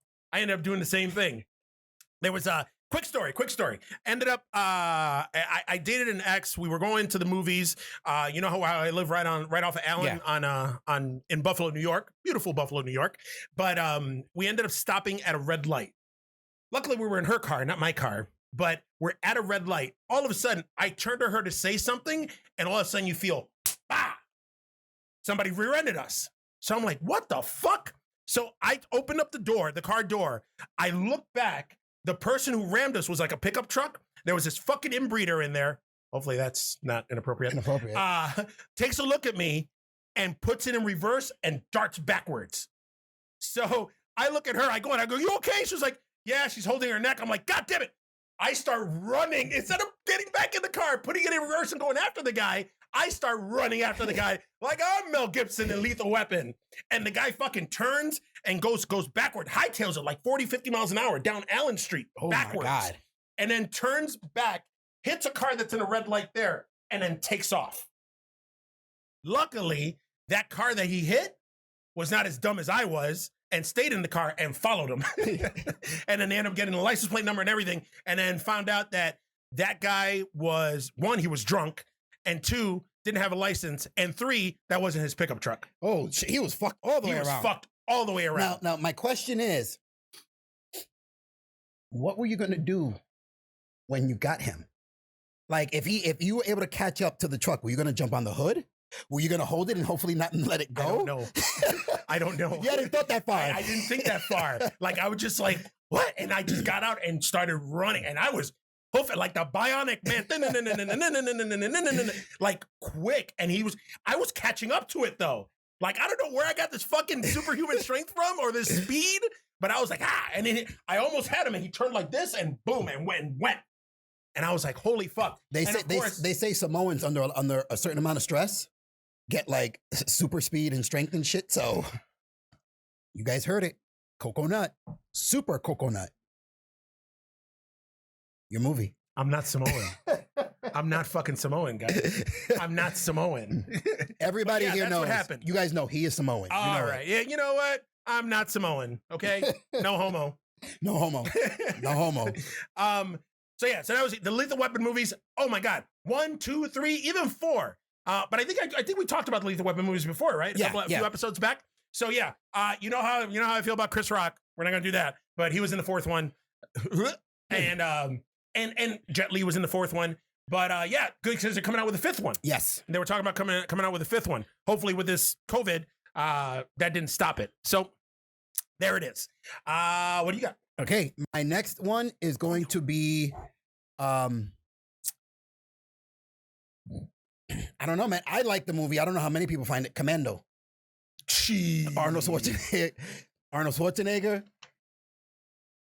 doing the same thing. There was a quick story. Ended up, I dated an ex. We were going to the movies. You know how I live right off of Allen in Buffalo, New York, beautiful Buffalo, New York. But we ended up stopping at a red light. Luckily, we were in her car, not my car. But we're at a red light. All of a sudden, I turned to her to say something, and all of a sudden you feel, bah! Somebody rear-ended us. So I'm like, what the fuck? So I opened up the car door. I looked back. The person who rammed us was like a pickup truck. There was this fucking inbreeder in there. Hopefully that's not inappropriate. Takes a look at me and puts it in reverse and darts backwards. So I look at her. I go, you okay? She's like, yeah, she's holding her neck. I'm like, God damn it. I start running. Instead of getting back in the car, putting it in reverse and going after the guy, I start running after the guy like I'm Mel Gibson in Lethal Weapon. And the guy fucking turns and goes backward, hightails it like 40, 50 miles an hour down Allen Street backwards. My God. And then turns back, hits a car that's in a red light there, and then takes off. Luckily, that car that he hit was not as dumb as I was and stayed in the car and followed him. And then they ended up getting the license plate number and everything. And then found out that guy was, one, he was drunk, and two, didn't have a license, and three, that wasn't his pickup truck. Oh, he was fucked all the way around. He was fucked all the way around. Now, my question is, what were you going to do when you got him? Like, if you were able to catch up to the truck, were you going to jump on the hood? Were you going to hold it and hopefully not let it go? I don't know. You hadn't thought that far. I didn't think that far. Like, I was just like, what? And I just got out and started running. And I was hoofing like the Bionic Man. Like, quick. And I was catching up to it, though. Like, I don't know where I got this fucking superhuman strength from or this speed, but I was like, and then I almost had him, and he turned like this, and boom, and went. And I was like, holy fuck. They say Samoans under a certain amount of stress get like super speed and strength and shit. So you guys heard it. Coconut. Super coconut. Your movie. I'm not Samoan. I'm not fucking Samoan, guys. I'm not Samoan. Everybody here knows. What happened. You guys know he is Samoan. All right. Yeah, you know what? I'm not Samoan, okay? No homo. No homo. No homo. So that was the Lethal Weapon movies. Oh my God. 1, 2, 3, even 4. But I think we talked about the Lethal Weapon movies before, right? A few episodes back. So yeah, you know how I feel about Chris Rock. We're not gonna do that, but he was in the 4th one, and Jet Li was in the 4th one. But good because they're coming out with a 5th one. Yes, and they were talking about coming out with a 5th one. Hopefully, with this COVID, that didn't stop it. So there it is. What do you got? Okay, my next one is going to be, I don't know, man. I like the movie. I don't know how many people find it. Commando. Jeez. Arnold Schwarzenegger.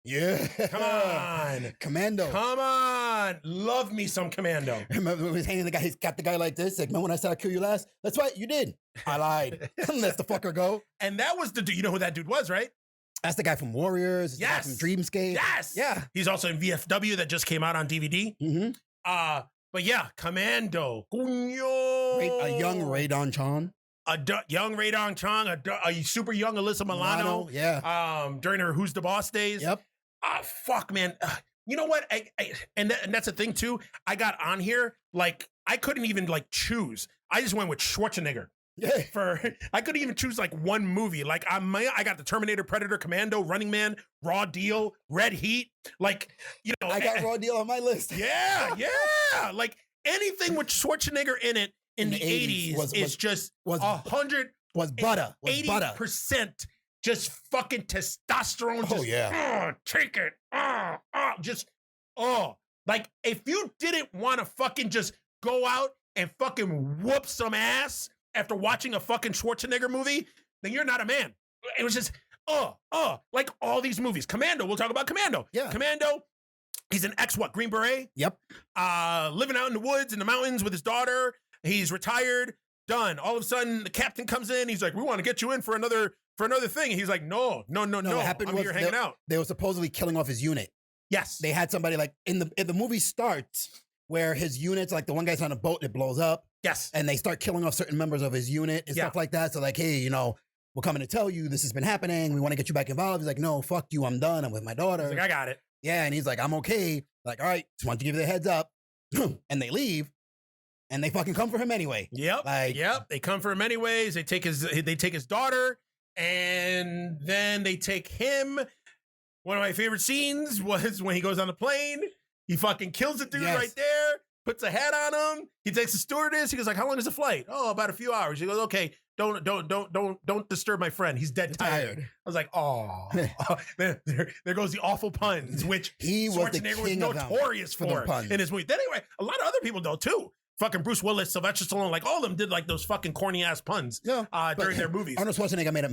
Yeah. Come on. Commando. Come on. Love me some Commando. Remember when he's hanging the guy, he's got the guy like this. Like, man, when I said I'd kill you last? That's right, you did. I lied. Let the fucker go. And that was the dude. You know who that dude was, right? That's the guy from Warriors. Yes. The guy from Dreamscape. Yes. Yeah. He's also in VFW that just came out on DVD. Mm-hmm. But yeah, Commando. A young Radon Chong. Young Radon Chong, a super young Alyssa Milano. Yeah. During her Who's the Boss days. Yep. Fuck, man. You know what? And that's the thing too. I got on here, like, I couldn't even like choose. I just went with Schwarzenegger. Yeah. I couldn't even choose like one movie. Like I got the Terminator, Predator, Commando, Running Man, Raw Deal, Red Heat. Like, you know, I got Raw Deal on my list. Yeah. Like anything with Schwarzenegger in it in the 80s is just was 100 was butter. Was butter. 80% just fucking testosterone. Just, take it. Like, if you didn't want to fucking just go out and fucking whoop some ass after watching a fucking Schwarzenegger movie, then you're not a man. It was just, like all these movies. Commando, we'll talk about Commando. Yeah. Commando, he's an Green Beret. Yep. Living out in the woods, in the mountains with his daughter. He's retired, done. All of a sudden, the captain comes in. He's like, we want to get you in for another thing. And he's like, no. What happened I'm here hanging out. They were supposedly killing off his unit. Yes. They had somebody like in the movie starts where his unit's like the one guy's on a boat, it blows up. Yes. And they start killing off certain members of his unit and stuff like that. So like, hey, we're coming to tell you this has been happening. We want to get you back involved. He's like, no, fuck you. I'm done. I'm with my daughter. He's like, I got it. Yeah. And he's like, I'm okay. Like, all right, just want to give you the heads up. And they leave. And they fucking come for him anyway. Yep. They come for him anyways. They take his daughter, and then they take him. One of my favorite scenes was when he goes on the plane. He fucking kills the dude right there, puts a hat on him. He takes the stewardess. He goes like, how long is the flight? Oh, about a few hours. He goes, okay, don't disturb my friend. He's dead tired. I was like, oh, there goes the awful puns, which Schwarzenegger was notorious for in his movie. Then anyway, a lot of other people though too. Fucking Bruce Willis, Sylvester Stallone, like all of them did like those fucking corny ass puns during their movies. Arnold Schwarzenegger made a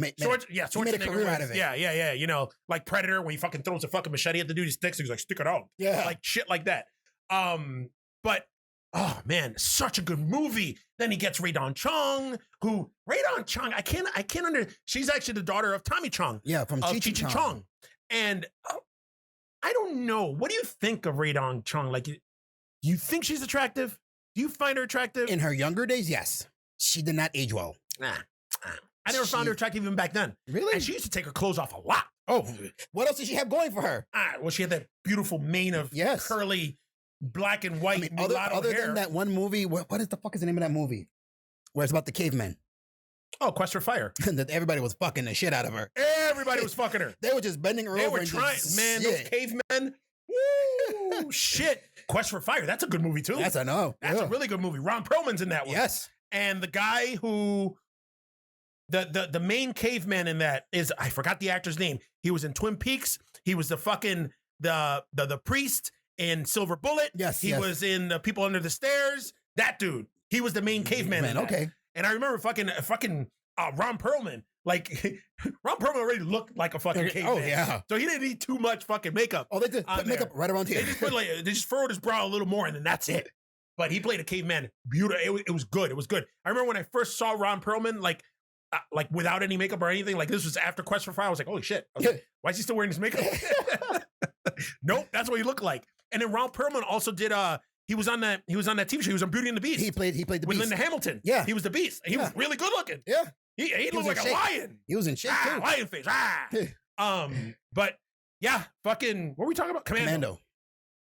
career out of it. Yeah. Like Predator, when he fucking throws a fucking machete at the dude, he sticks. He's like, stick it out. Yeah, like shit like that. But oh man, such a good movie. Then he gets Radon Chong, I can't she's actually the daughter of Tommy Chong. Yeah, from Cheech and Chong. And I don't know. What do you think of Radon Chong? Like, you think she's attractive? Do you find her attractive? In her younger days, yes. She did not age well. I never found her attractive even back then. Really? And she used to take her clothes off a lot. Oh, what else did she have going for her? Well, she had that beautiful mane of curly black and white mulatto other hair. Than that one movie, what is the fuck is the name of that movie? Where it's about the cavemen. Oh, Quest for Fire. That everybody was fucking the shit out of her. Everybody was fucking her. They were just bending her over. They were trying, man, those cavemen. Woo, shit. Quest for Fire. That's a good movie too. Yes, I know. That's a really good movie. Ron Perlman's in that one. Yes. And the guy who, the main caveman in that is, I forgot the actor's name. He was in Twin Peaks. He was the fucking, the priest in Silver Bullet. Yes. He was in People Under the Stairs. That dude. He was the main caveman in that. Okay. And I remember fucking Ron Perlman. Like, Ron Perlman already looked like a fucking caveman. Oh, yeah. So he didn't need too much fucking makeup. Oh, they did put makeup right around here. They just furrowed his brow a little more, and then that's it. But he played a caveman. Beautiful. It was good. It was good. I remember when I first saw Ron Perlman, like without any makeup or anything. Like, this was after Quest for Fire. I was like, holy shit. Like, why is he still wearing his makeup? Nope, that's what he looked like. And then Ron Perlman also did he was on that TV show. He was on Beauty and the Beast. He played the with Beast. Linda Hamilton. Yeah. He was the Beast. He was really good looking. Yeah. He looked like a lion. He was in shape too. Lion face. But yeah, fucking, what were we talking about? Commando.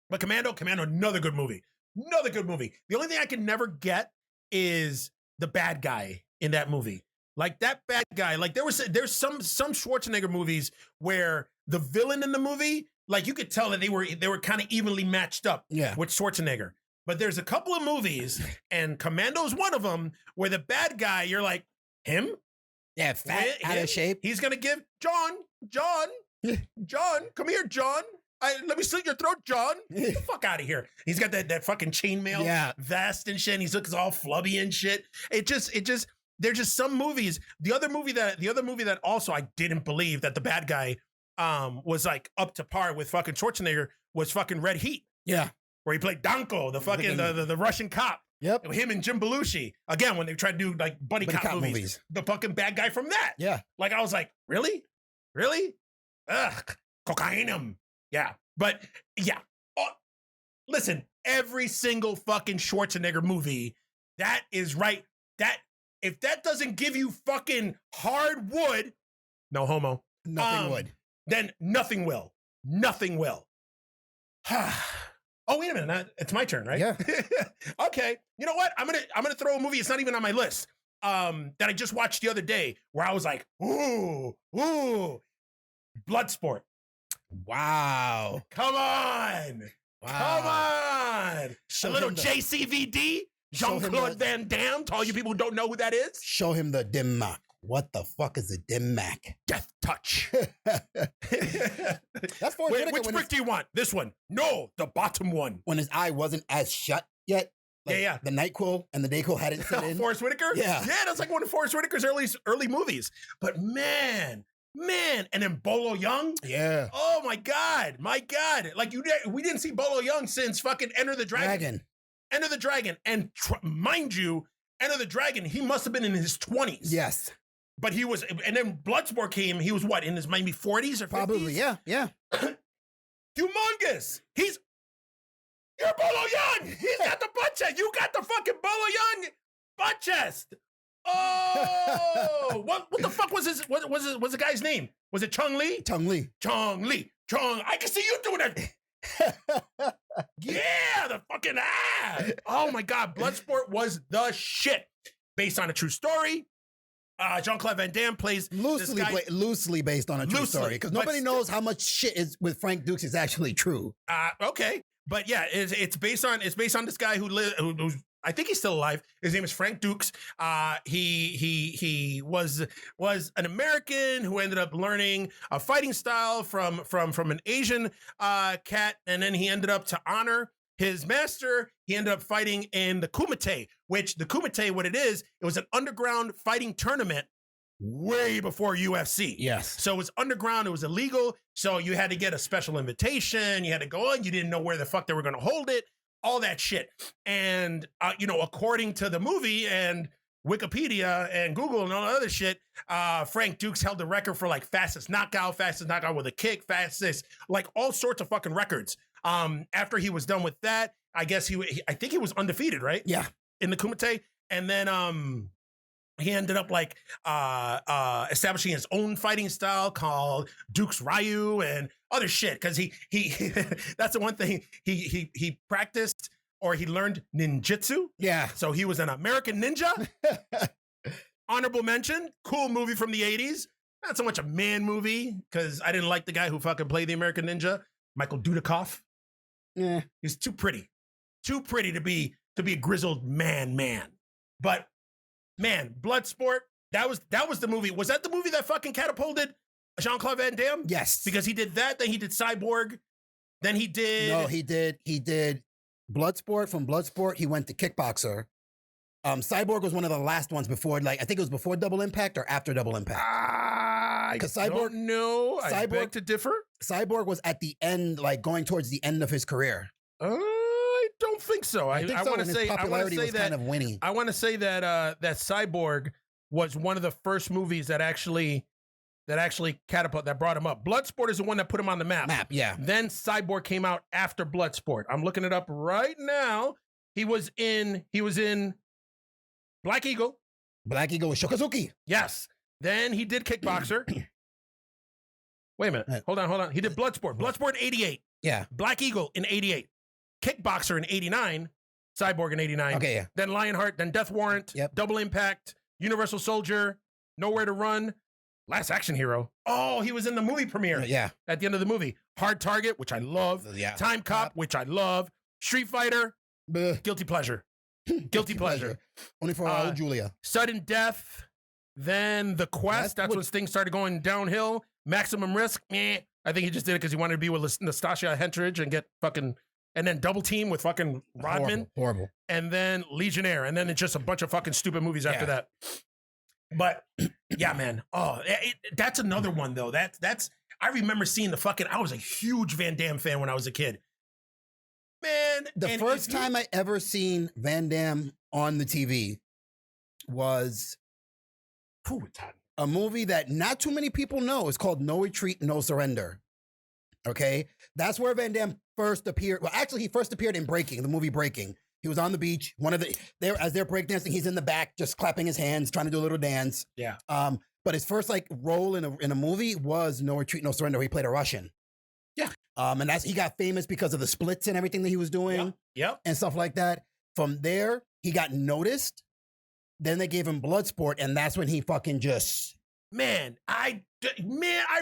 But Commando, another good movie. The only thing I can never get is the bad guy in that movie. Like, that bad guy, like there's some Schwarzenegger movies where the villain in the movie, like, you could tell that they were kind of evenly matched up with Schwarzenegger. But there's a couple of movies, and Commando's one of them, where the bad guy, you're like, him? Yeah, fat, out of shape. He's gonna give John, come here, John. Let me slit your throat, John. Get the fuck out of here. He's got that fucking chainmail vest and shit. And he's looking all flubby and shit. It just there's just some movies. The other movie that also I didn't believe that the bad guy was like up to par with fucking Schwarzenegger was fucking Red Heat. Yeah. Where he played Danko, the fucking the Russian cop. Yep. Him and Jim Belushi. Again, when they tried to do like buddy cop movies. The fucking bad guy from that. Yeah. Like, I was like, really? Ugh. Cocaine. Yeah. But yeah. Listen, every single fucking Schwarzenegger movie, that is right. That, if that doesn't give you fucking hard wood, no homo. Nothing would. Then nothing will. Nothing will. Oh, wait a minute. It's my turn, right? Yeah. Okay. You know what? I'm gonna throw a movie. It's not even on my list. That I just watched the other day, where I was like, ooh, Bloodsport. Wow. Come on. Wow. Come on. A little JCVD. Jean-Claude Van Damme, to all you people who don't know who that is. Show him the dim mak. What the fuck is a dim mak? Death touch. That's Forrest Wait, Whitaker which brick do you want? This one? No, the bottom one. when his eye wasn't as shut yet. Like Yeah. The NyQuil and the Dayquil hadn't set in. Forrest Whitaker? Yeah. Yeah, that's like one of Forrest Whitaker's early movies. But man, and then Bolo Young. Yeah. Oh my God. Like we didn't see Bolo Young since fucking Enter the Dragon. Enter the Dragon. And mind you, Enter the Dragon, he must have been in his 20s. Yes. But he was, and then Bloodsport came, he was what, in his maybe 40s or 50s? Probably, yeah. Humongous. You're Bolo Young. He's got the butt chest. You got the fucking Bolo Young butt chest. Oh, what the fuck was the guy's name? Was it Chung Lee? Chung Lee. I can see you doing that. Yeah, the fucking Oh my God, Bloodsport was the shit. Based on a true story. Jean-Claude Van Damme plays loosely based on a true story, because nobody knows how much shit is with Frank Dukes is actually true. Okay, but yeah, it's based on this guy who's I think he's still alive. His name is Frank Dukes. He was an American who ended up learning a fighting style from an Asian cat, and then he ended up to honor his master. He ended up fighting in the Kumite, which the Kumite, what it was an underground fighting tournament way before UFC. Yes. So it was underground. It was illegal. So you had to get a special invitation. You had to go on. You didn't know where the fuck they were going to hold it. All that shit. And, according to the movie and Wikipedia and Google and all that other shit, Frank Dukes held the record for like fastest knockout with a kick, fastest, like all sorts of fucking records. After he was done with that, I guess I think he was undefeated, right? Yeah. In the Kumite. And then he ended up like establishing his own fighting style called Dukes Ryu and other shit. Cause he that's the one thing he practiced or he learned ninjutsu. Yeah. So he was an American ninja. Honorable mention, cool movie from the 80s. Not so much a man movie, because I didn't like the guy who fucking played the American ninja, Michael Dudikoff. Yeah. He's too pretty to be a grizzled man. But man, Bloodsport, that was the movie. Was that the movie that fucking catapulted Jean-Claude Van Damme? Yes. Because he did that, then he did Cyborg, then he did... No, he did Bloodsport. From Bloodsport, he went to Kickboxer. Cyborg was one of the last ones before, like, I think it was before Double Impact or after Double Impact. I don't know. I beg to differ. Cyborg was at the end, like going towards the end of his career. I don't think so. I want to say was that kind of winning. I want to say that that Cyborg was one of the first movies that actually that brought him up. Bloodsport is the one that put him on the map. Yeah. Then Cyborg came out after Bloodsport. I'm looking it up right now. He was in Black Eagle. Black Eagle with Shokazuki. Yes. Then he did Kickboxer. Wait a minute. Hold on. He did Bloodsport. Bloodsport 88. Yeah. Black Eagle in 88. Kickboxer in 89. Cyborg in 89. Okay, yeah. Then Lionheart, then Death Warrant, Yep. Double Impact, Universal Soldier, Nowhere to Run, Last Action Hero. Oh, he was in the movie premiere. Yeah. At the end of the movie. Hard Target, which I love. Yeah. Time Cop, which I love. Street Fighter, Guilty Pleasure. Guilty Pleasure. Only for old Julia. Sudden Death. Then The Quest. That's when things started going downhill. Maximum Risk. Meh. I think he just did it because he wanted to be with Nastasia Henstridge and get fucking... And then Double Team with fucking Rodman. Horrible. And then Legionnaire. And then it's just a bunch of fucking stupid movies after that. But yeah, man. Oh, that's another one though. That's I remember seeing I was a huge Van Damme fan when I was a kid. Man. The first time I ever seen Van Damme on the TV was a movie that not too many people know. It's called No Retreat, No Surrender. Okay? That's where Van Damme first appeared. Well, actually, he first appeared in Breaking, the movie Breaking. He was on the beach. As they're breakdancing, he's in the back, just clapping his hands, trying to do a little dance. Yeah. But his first role in a movie was No Retreat, No Surrender. Where he played a Russian. Yeah. And he got famous because of the splits and everything that he was doing. Yep. And stuff like that. From there, he got noticed. Then they gave him Bloodsport, and that's when he fucking just man, I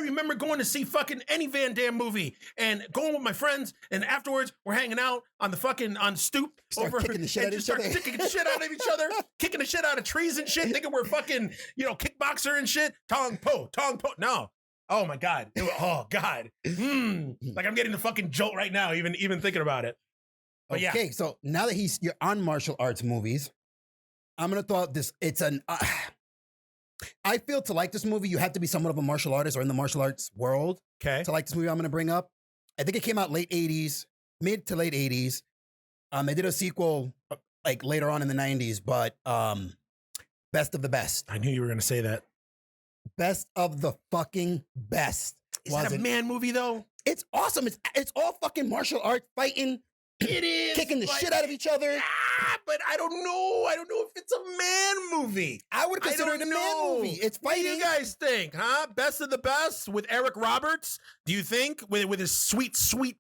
remember going to see fucking any Van Damme movie and going with my friends, and afterwards we're hanging out on the fucking on stoop Kicking the shit out of each other. kicking the shit out of each other, kicking the shit out of trees and shit, thinking we're fucking kickboxer and shit. Tong po. No. Oh my God. Oh God. Like I'm getting the fucking jolt right now, even thinking about it. But okay, so now that you're on martial arts movies, I'm gonna throw out this. It's an. I feel to like this movie, you have to be somewhat of a martial artist or in the martial arts world. Okay. To like this movie, I'm gonna bring up. I think it came out mid to late 80s. They did a sequel like later on in the 90s, but Best of the Best. I knew you were gonna say that. Best of the fucking best. Is that a man movie though? It's awesome. It's all fucking martial arts fighting. It is kicking the shit out of each other. But I don't know. I don't know if it's a man movie. I would consider it a man movie. It's fighting. What do you guys think, huh? Best of the Best with Eric Roberts? Do you think with his sweet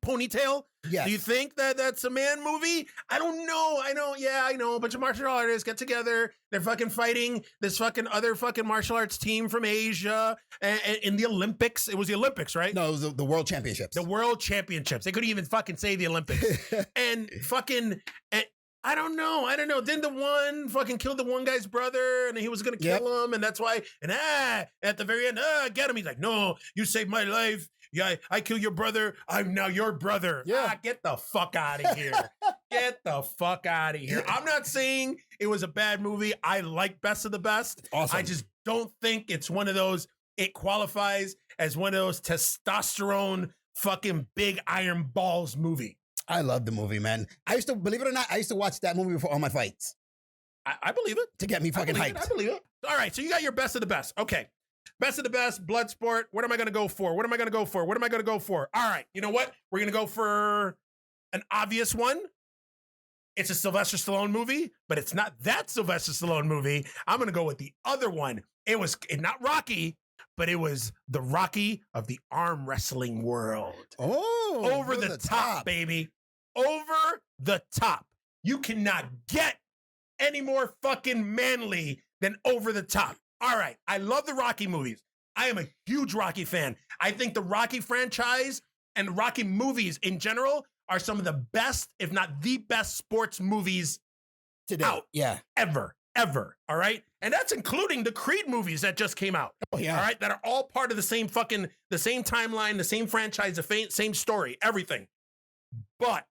ponytail? Yes. Do you think that that's a man movie? I don't know. I know. A bunch of martial artists get together. They're fucking fighting this fucking other fucking martial arts team from Asia and in the Olympics. It was the Olympics, right? No, it was the World Championships. The World Championships. They couldn't even fucking say the Olympics. and fucking... I don't know. Then the one fucking killed the one guy's brother and he was going to kill him. And that's why, at the very end, get him. He's like, no, you saved my life. Yeah, I killed your brother. I'm now your brother. Yeah. Get the fuck out of here. Get the fuck out of here. I'm not saying it was a bad movie. I like Best of the Best. Awesome. I just don't think it's one of those, it qualifies as one of those testosterone fucking big iron balls movie. I love the movie, man. Believe it or not, I used to watch that movie before all my fights. I believe it. To get me fucking hyped. I believe it. All right, so you got your Best of the Best. Okay. Best of the Best, Bloodsport. What am I going to go for? All right, you know what? We're going to go for an obvious one. It's a Sylvester Stallone movie, but it's not that Sylvester Stallone movie. I'm going to go with the other one. It was not Rocky, but it was the Rocky of the arm wrestling world. Oh, over the top, baby. Over the top. You cannot get any more fucking manly than over the top. All right. I love the Rocky movies. I am a huge Rocky fan. I think the Rocky franchise and Rocky movies in general are some of the best, if not the best sports movies today. Out. Yeah. Ever. All right. And that's including the Creed movies that just came out. Oh, yeah. All right. That are all part of the same timeline, the same franchise, the same story, everything. But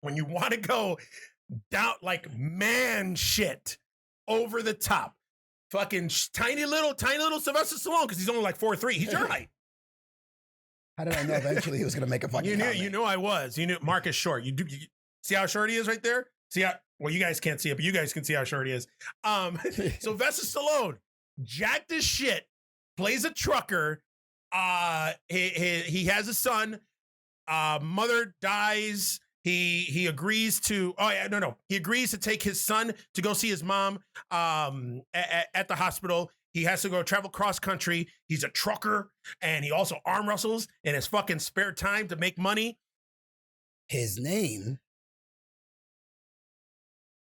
when you want to go down like man shit over the top, fucking tiny little Sylvester Stallone, because he's only like 4'3". He's your height. How did I know eventually he was going to make a fucking comment? You knew I was. You knew Mark is short. You see how short he is right there? See how, well, you guys can't see it, but you guys can see how short he is. Sylvester Stallone, jacked as shit, plays a trucker. He has a son. Mother dies. He agrees to. He agrees to take his son to go see his mom at the hospital. He has to go travel cross country. He's a trucker, and he also arm wrestles in his fucking spare time to make money. His name,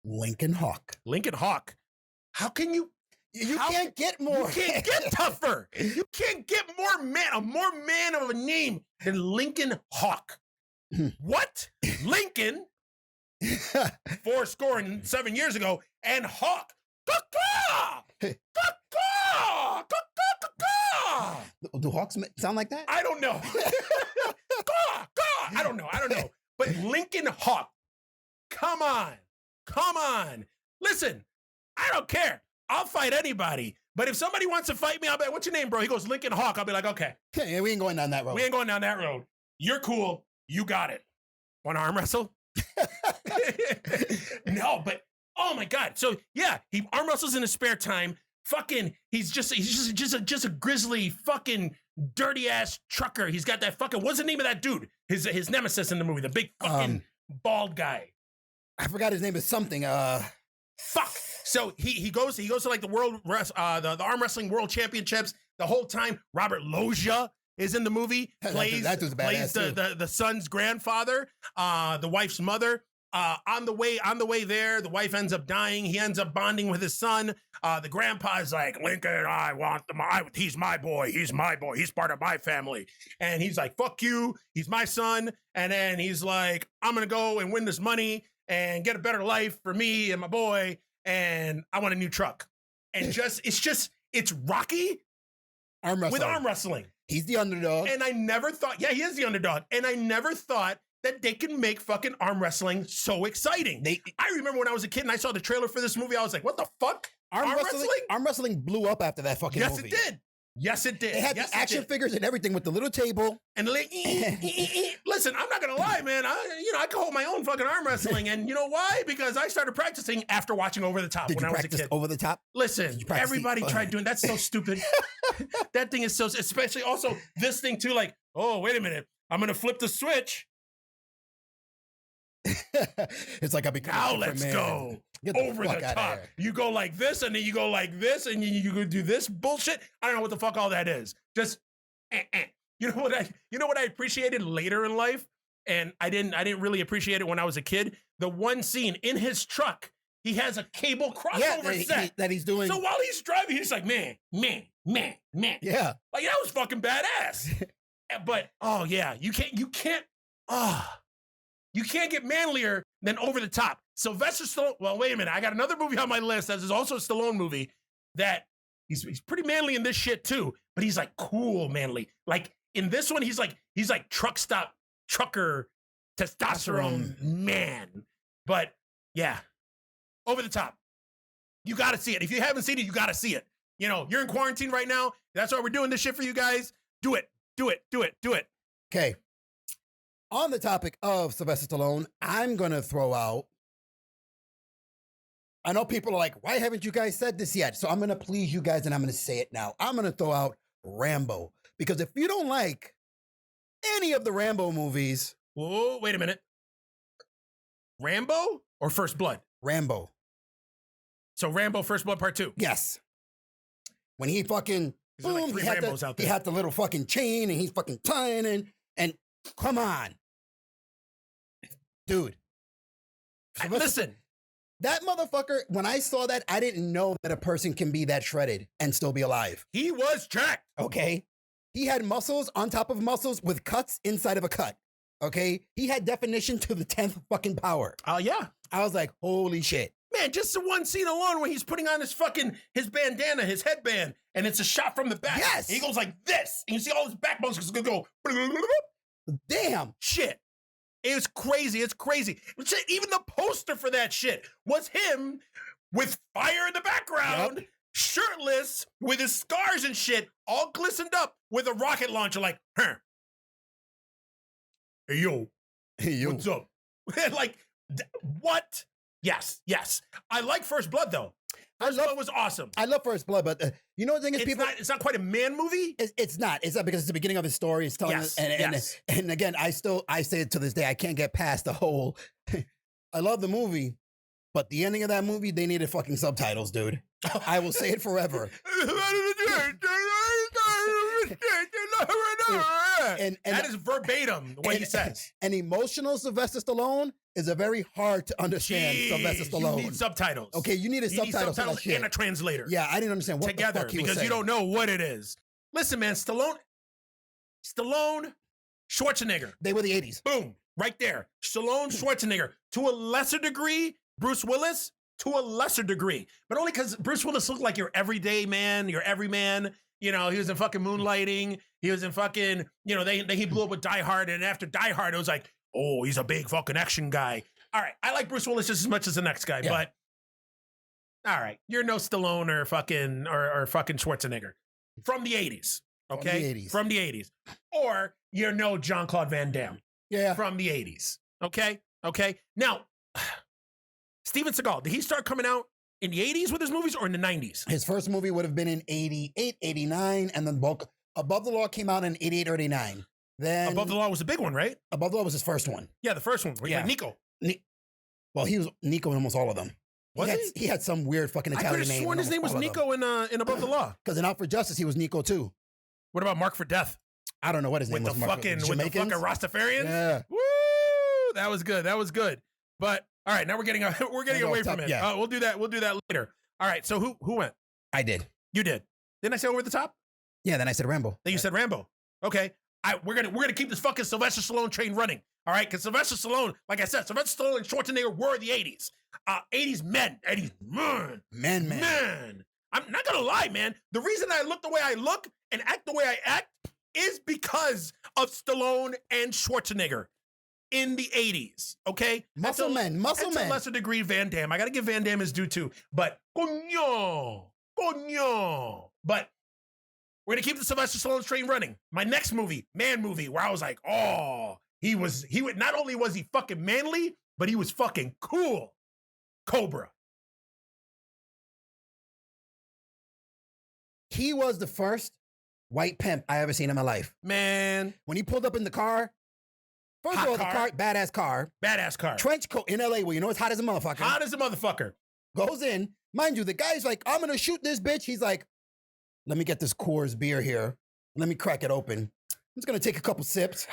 Lincoln Hawk. Lincoln Hawk. How can you? You can't get more. You can't get tougher. You can't get more man of a name than Lincoln Hawk. What? Lincoln, 7 years ago, and Hawk. Do hawks sound like that? I don't know. I don't know. But Lincoln Hawk, come on. Listen, I don't care. I'll fight anybody. But if somebody wants to fight me, I'll be like, what's your name, bro? He goes, Lincoln Hawk. I'll be like, okay. Yeah, we ain't going down that road. You're cool. You got it. Want to arm wrestle? No, but oh my God. So yeah, he arm wrestles in his spare time. Fucking, he's just a grizzly fucking dirty ass trucker. He's got that fucking, what's the name of that dude? His nemesis in the movie, the big fucking bald guy. I forgot his name is something. Fuck. So he goes to like the arm wrestling world championships. The whole time, Robert Loggia is in the movie, plays that dude's badass the son's grandfather, the wife's mother. on the way there, the wife ends up dying. He ends up bonding with his son. The grandpa is like, Lincoln, I want he's my boy. He's my boy. He's part of my family. And he's like, fuck you. He's my son. And then he's like, I'm going to go and win this money and get a better life for me and my boy. And I want a new truck. And it's Rocky with arm wrestling. He's the underdog. And I never thought, yeah, he is the underdog. And I never thought that they can make fucking arm wrestling so exciting. I remember when I was a kid and I saw the trailer for this movie, I was like, what the fuck? Arm wrestling? Arm wrestling blew up after that fucking movie. Yes, it did. They had the action figures and everything with the little table. And listen, I'm not gonna lie, man. I can hold my own fucking arm wrestling, and you know why? Because I started practicing after watching Over the Top when I was a kid. Over the Top? Listen, everybody tried doing that's so stupid. That thing is so, especially also this thing too. Like, oh, wait a minute, I'm gonna flip the switch. It's like I become now let's go over the top. You go like this, and then you go like this, and you go do this bullshit. I don't know what the fuck all that is. Just you know what I appreciated later in life, and I didn't really appreciate it when I was a kid. The one scene in his truck, he has a cable crossover set that he's doing. So while he's driving, he's like, man. Yeah, like that was fucking badass. But oh yeah, you can't get manlier than Over the Top. Sylvester Stallone. Well, wait a minute. I got another movie on my list that is also a Stallone movie that he's pretty manly in this shit too, but he's like cool manly. Like in this one, he's like trucker testosterone man. But yeah, Over the Top. You got to see it. If you haven't seen it, you got to see it. You know, you're in quarantine right now. That's why we're doing this shit for you guys. Do it. Okay. On the topic of Sylvester Stallone, I'm going to throw out, I know people are like, why haven't you guys said this yet? So I'm going to please you guys and I'm going to say it now. I'm going to throw out Rambo. Because if you don't like any of the Rambo movies. Whoa, wait a minute. Rambo or First Blood? Rambo. So Rambo First Blood Part 2? Yes. When he fucking, boom, like he had the little fucking chain and he's fucking tying in. And come on. Dude. Listen. That motherfucker, when I saw that, I didn't know that a person can be that shredded and still be alive. He was jacked. Okay. He had muscles on top of muscles with cuts inside of a cut. Okay. He had definition to the 10th fucking power. Oh, yeah. I was like, holy shit. Man, just the one scene alone where he's putting on his bandana, his headband, and it's a shot from the back. Yes. And he goes like this. And you see all his backbones just go. Damn. Shit. It's crazy. Even the poster for that shit was him with fire in the background, shirtless, with his scars and shit, all glistened up with a rocket launcher like, huh. Hey, yo. What's up? Like, what? Yes. I like First Blood, though. First Blood was awesome. I love First Blood, but you know the thing is, it's not quite a man movie. It's not because it's the beginning of his story. It's telling us, and again, I say it to this day, I can't get past the whole. I love the movie, but the ending of that movie, they needed fucking subtitles, dude. I will say it forever. And that is verbatim what he says. An emotional Sylvester Stallone is a very hard to understand Sylvester Stallone. You need subtitles. Okay, you need subtitles and a translator. Yeah, I didn't understand what together the fuck he was because saying. You don't know what it is. Listen, man, Stallone, Schwarzenegger. They were the 80s. Boom, right there. Stallone, Schwarzenegger. To a lesser degree, Bruce Willis. To a lesser degree, but only because Bruce Willis looked like your everyday man, your everyman. You know, he was in fucking Moonlighting. He was in fucking, he blew up with Die Hard. And after Die Hard, it was like, oh, he's a big fucking action guy. All right. I like Bruce Willis just as much as the next guy, but all right. You're no Stallone or fucking Schwarzenegger from the 80s. Okay. From the 80s. Or you're no Jean-Claude Van Damme. Yeah. From the 80s. Okay. Now, Steven Seagal, did he start coming out in the 80s with his movies or in the 90s? His first movie would have been in 88, 89, and then Above the Law came out in 88 or 89. Then Above the Law was a big one, right? Above the Law was his first one. Yeah, the first one. Yeah. Nico. Well, he was Nico in almost all of them. Was he? He had some weird fucking Italian name. I could have sworn his name was Nico in Above the Law. Because in Out for Justice, he was Nico too. What about Mark for Death? I don't know what his name was. With the fucking Rastafarians? Yeah. Woo! That was good. But all right, now we're getting away from it. Yeah. We'll do that later. All right, so who went? I did. You did. Didn't I say over the top? Yeah, then I said Rambo. Then you said Rambo. Okay. We're gonna keep this fucking Sylvester Stallone train running. All right, because Sylvester Stallone, like I said, Sylvester Stallone and Schwarzenegger were the 80s. 80s men. 80s men. Man. I'm not gonna lie, man. The reason I look the way I look and act the way I act is because of Stallone and Schwarzenegger in the 80s. Okay? Muscle men. To a lesser degree, Van Damme. I gotta give Van Damme his due too. But coño. But we're gonna keep the Sylvester Stallone train running. My next movie, man movie, where I was like, oh, he would not only was he fucking manly, but he was fucking cool. Cobra. He was the first white pimp I ever seen in my life. Man. When he pulled up in the car, first of all, the car, badass car. Trench coat in LA where you know it's hot as a motherfucker. Goes in. Mind you, the guy's like, I'm gonna shoot this bitch. He's like, let me get this Coors beer here. Let me crack it open. I'm just gonna take a couple sips.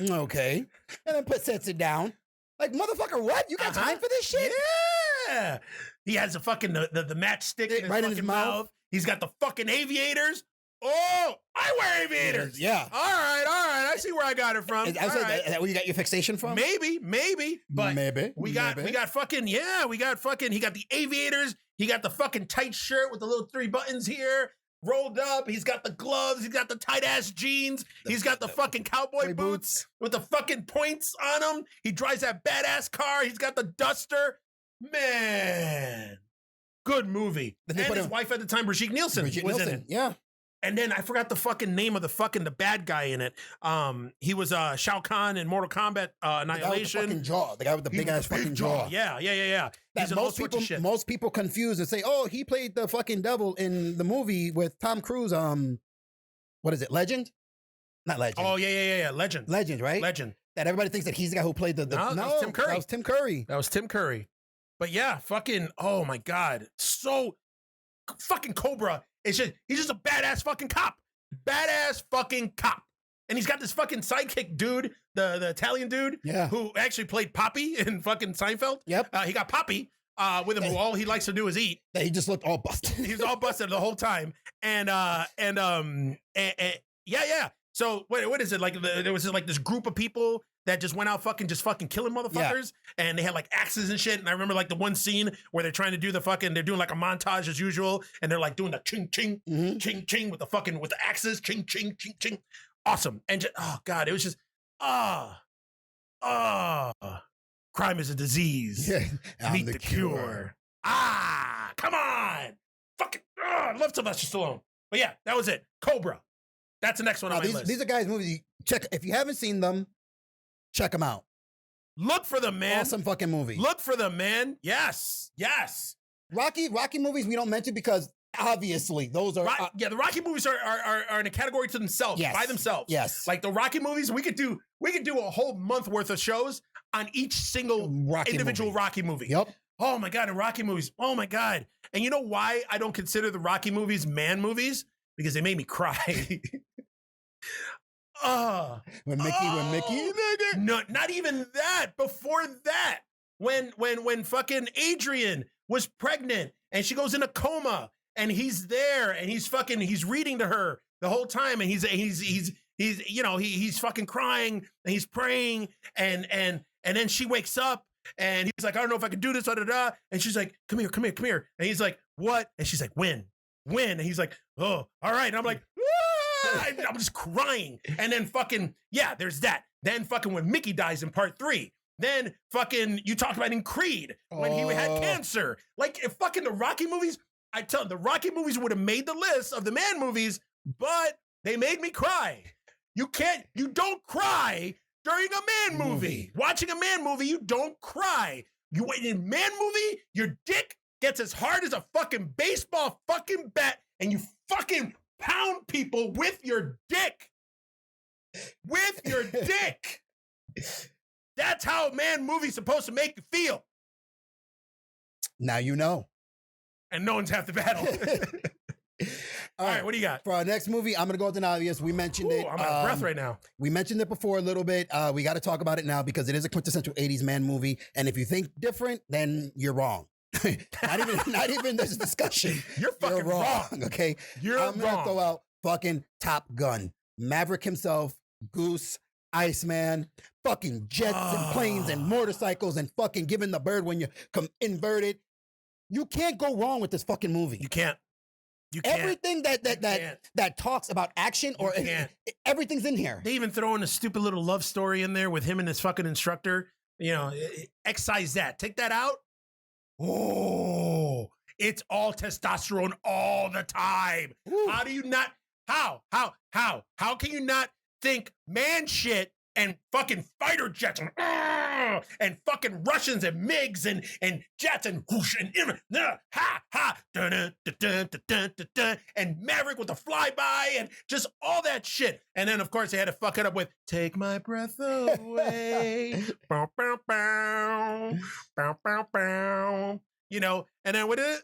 Okay. And then sets it down. Like, motherfucker, what? You got time for this shit? Yeah. He has a fucking the matchstick in his right fucking in his mouth. He's got the fucking aviators. Oh, I wear aviators. Yeah. All right. I see where I got it from. Is that where you got your fixation from? Maybe. But maybe. We got fucking, he got the aviators. He got the fucking tight shirt with the little 3 buttons here. Rolled up. He's got the gloves. He's got the tight ass jeans. He's got the fucking cowboy boots with the fucking points on them. He drives that badass car. He's got the duster. Man, good movie. And his wife at the time, Brigitte Nielsen, was in it. Yeah. And then I forgot the fucking name of the bad guy in it. He was Shao Kahn in Mortal Kombat Annihilation. The guy with the fucking jaw. The guy with the big ass fucking jaw. Yeah. That most people confuse and say, oh, he played the fucking devil in the movie with Tom Cruise. What is it? Legend? Not Legend. Oh, yeah. Legend. Legend, right? Legend. That everybody thinks that he's the guy who played the No, that was Tim Curry. That was Tim Curry. But yeah, fucking, oh my God. So fucking Cobra. He's just a badass fucking cop. And he's got this fucking sidekick dude, the Italian dude, who actually played Poppy in fucking Seinfeld. Yep. He got Poppy with him, who all he likes to do is eat. He just looked all busted. He was all busted the whole time. And yeah. So what is it like? There was like this group of people that just went out fucking killing motherfuckers, and they had like axes and shit. And I remember like the one scene where they're trying to do they're doing like a montage as usual, and they're like doing the ching ching ching ching with the axes, ching ching ching ching. Awesome. And just, oh God, it was just crime is a disease. Yeah, Meet the cure. Come on, fucking I love Sylvester Stallone. But yeah, that was it. Cobra. That's the next one on my list. These are guys' movies. Check if you haven't seen them. Check them out. Look for them, man. Awesome fucking movie. Look for them, man. Yes. Rocky movies we don't mention because obviously those are the Rocky movies are in a category to themselves, by themselves. Yes. Like the Rocky movies, we could do a whole month worth of shows on each single individual Rocky movie. Yep. Oh my God, and Rocky movies. Oh my God. And you know why I don't consider the Rocky movies man movies? Because they made me cry. When Mickey, no, not even that. Before that, when fucking Adrian was pregnant and she goes in a coma and he's there and he's reading to her the whole time and he's fucking crying and he's praying and then she wakes up and he's like, I don't know if I can do this, and she's like, come here, and he's like, what? And she's like, win, and he's like, oh, all right, and I'm like, I'm just crying. And then fucking, there's that. Then fucking when Mickey dies in part 3. Then fucking, you talked about in Creed when he had cancer. Like, if fucking the Rocky movies, I tell you, the Rocky movies would have made the list of the man movies, but they made me cry. You don't cry during a man movie. Watching a man movie, you don't cry. In a man movie, your dick gets as hard as a fucking baseball fucking bat and you fucking pound people with your dick. With your dick. That's how a man movie's supposed to make you feel. Now you know. And no one's half the battle. All right, what do you got? For our next movie, I'm going to go with an obvious. We mentioned it. I'm out of breath right now. We mentioned it before a little bit. We got to talk about it now because it is a quintessential 80s man movie. And if you think different, then you're wrong. not even this discussion. You're fucking wrong. Okay? I'm going to throw out fucking Top Gun. Maverick himself, Goose, Iceman, fucking jets and planes and motorcycles and fucking giving the bird when you come inverted. You can't go wrong with this fucking movie. You can't. You can't. Everything that talks about action or everything's in here. They even throw in a stupid little love story in there with him and his fucking instructor. You know, excise that. Take that out. Oh, it's all testosterone all the time. Ooh. How do you not? How can you not think man shit and fucking fighter jets and fucking Russians and MiGs and jets and whoosh and and Maverick with the flyby and just all that shit. And then of course they had to fuck it up with "Take My Breath Away." Bow, bow, bow. Bow, bow, bow. You know, and then with it,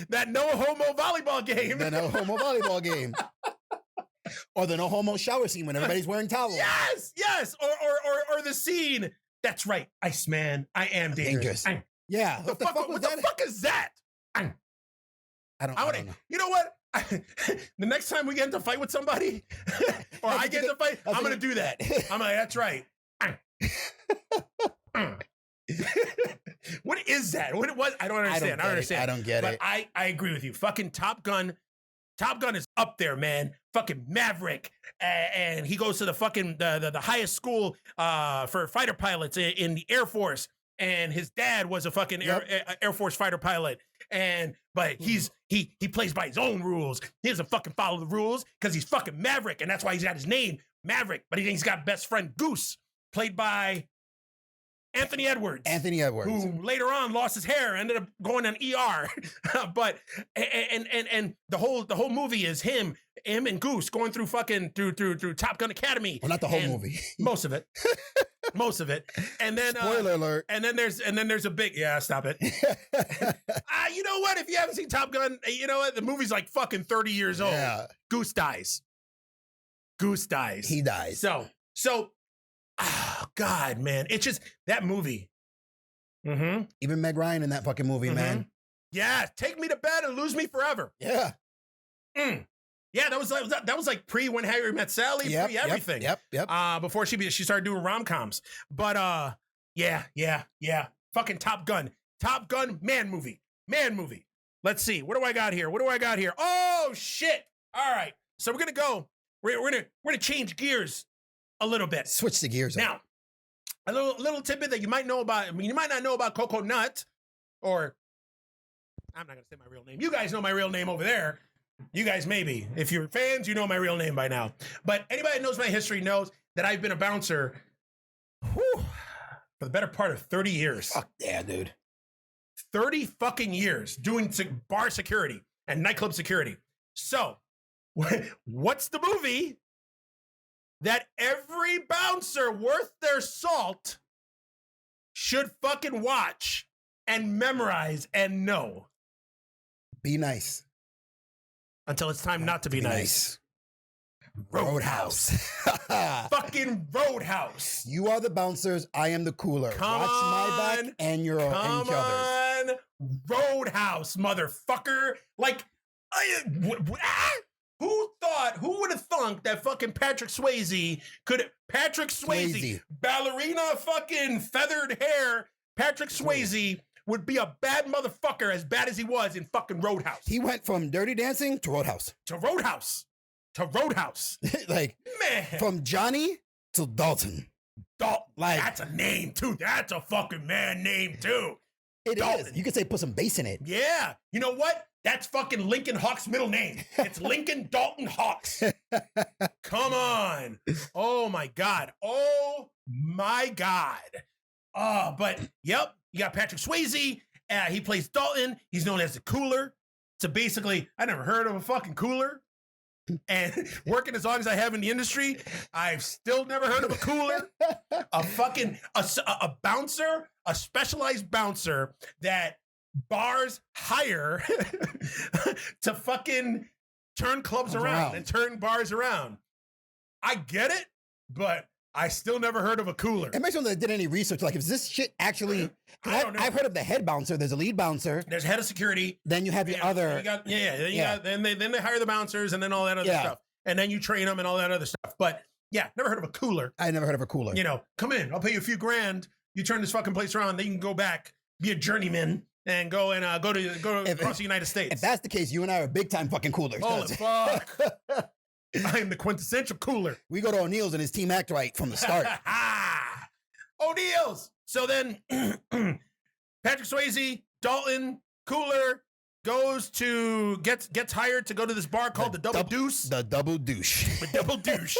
that no homo volleyball game. The no homo volleyball game. Or the no homo shower scene when everybody's wearing towels. Yes. Or the scene. That's right, Iceman. I am dangerous. Yeah. What the fuck is that? I don't know. You know what? The next time we get into a fight with somebody, or I get into a fight, I'm going to do that. I'm like, that's right. What is that? What it was? I don't understand. I don't understand. I don't get it. But I agree with you. Fucking Top Gun. Top Gun is up there, man. Fucking Maverick, and he goes to the fucking the highest school for fighter pilots in the Air Force, and his dad was a fucking Air Force fighter pilot, but he plays by his own rules. He doesn't fucking follow the rules because he's fucking Maverick, and that's why he's got his name Maverick. But he's got best friend Goose, played by Anthony Edwards. Who later on lost his hair, ended up going on ER. But and the whole movie is him and Goose going through fucking through Top Gun Academy. Well, not the whole movie. Most of it. And then spoiler alert. And then there's a big stop it. You know what? If you haven't seen Top Gun, you know what? The movie's like fucking 30 years old. Yeah. Goose dies. He dies. So oh, God, man. It's just that movie. Mm-hmm. Even Meg Ryan in that fucking movie, man. Yeah, take me to bed and lose me forever. Yeah. Yeah, that was like pre When Harry Met Sally, pre everything. Yep. Before she started doing rom-coms. But yeah. Fucking Top Gun. Top Gun man movie. Let's see. What do I got here? Oh shit. All right. So we're gonna change gears a little bit. Switch the gears now. A little tidbit that you might know about. I mean, you might not know about Coco Nut, or I'm not gonna say my real name. You guys know my real name over there. You guys maybe. If you're fans, you know my real name by now. But anybody that knows my history knows that I've been a bouncer for the better part of 30 years. Fuck yeah, dude. 30 fucking years doing bar security and nightclub security. So, what's the movie that every bouncer worth their salt should fucking watch and memorize and know? Be Nice. Until it's time not to be nice. Roadhouse. Fucking Roadhouse. You are the bouncers. I am the cooler. Watch my back and your each other's. Roadhouse, motherfucker. Like, who would have thunk that fucking Patrick Swayze, ballerina fucking feathered hair, Patrick Swayze would be a bad motherfucker as bad as he was in fucking Roadhouse. He went from Dirty Dancing to Roadhouse. Like, man. From Johnny to Dalton. Like, that's a name too. That's a fucking man name too. It Dalton. Is. You could say put some bass in it. Yeah. You know what? That's fucking Lincoln Hawk's middle name. It's Lincoln Dalton Hawks. Come on. Oh my God. But yep. You got Patrick Swayze. He plays Dalton. He's known as the cooler. So basically, I never heard of a fucking cooler. And working as long as I have in the industry, I've still never heard of a cooler. A bouncer, a specialized bouncer that bars hire to fucking turn clubs around and turn bars around. I get it, but I still never heard of a cooler. It makes me wonder if they did any research. Like, is this shit actually? I don't know. I've heard of the head bouncer. There's a lead bouncer. There's head of security. Then you have the other. Then they hire the bouncers and then all that other stuff. And then you train them and all that other stuff. But yeah, never heard of a cooler. I never heard of a cooler. You know, come in. I'll pay you a few grand. You turn this fucking place around. Then you can go back, be a journeyman, and go across the United States. If that's the case, you and I are big time fucking coolers. Holy fuck. I am the quintessential cooler. We go to O'Neill's and his team act right from the start. O'Neill's. So then Patrick Swayze, Dalton, cooler, gets hired to go to this bar called the Double Deuce. The Double Douche. The Double Douche.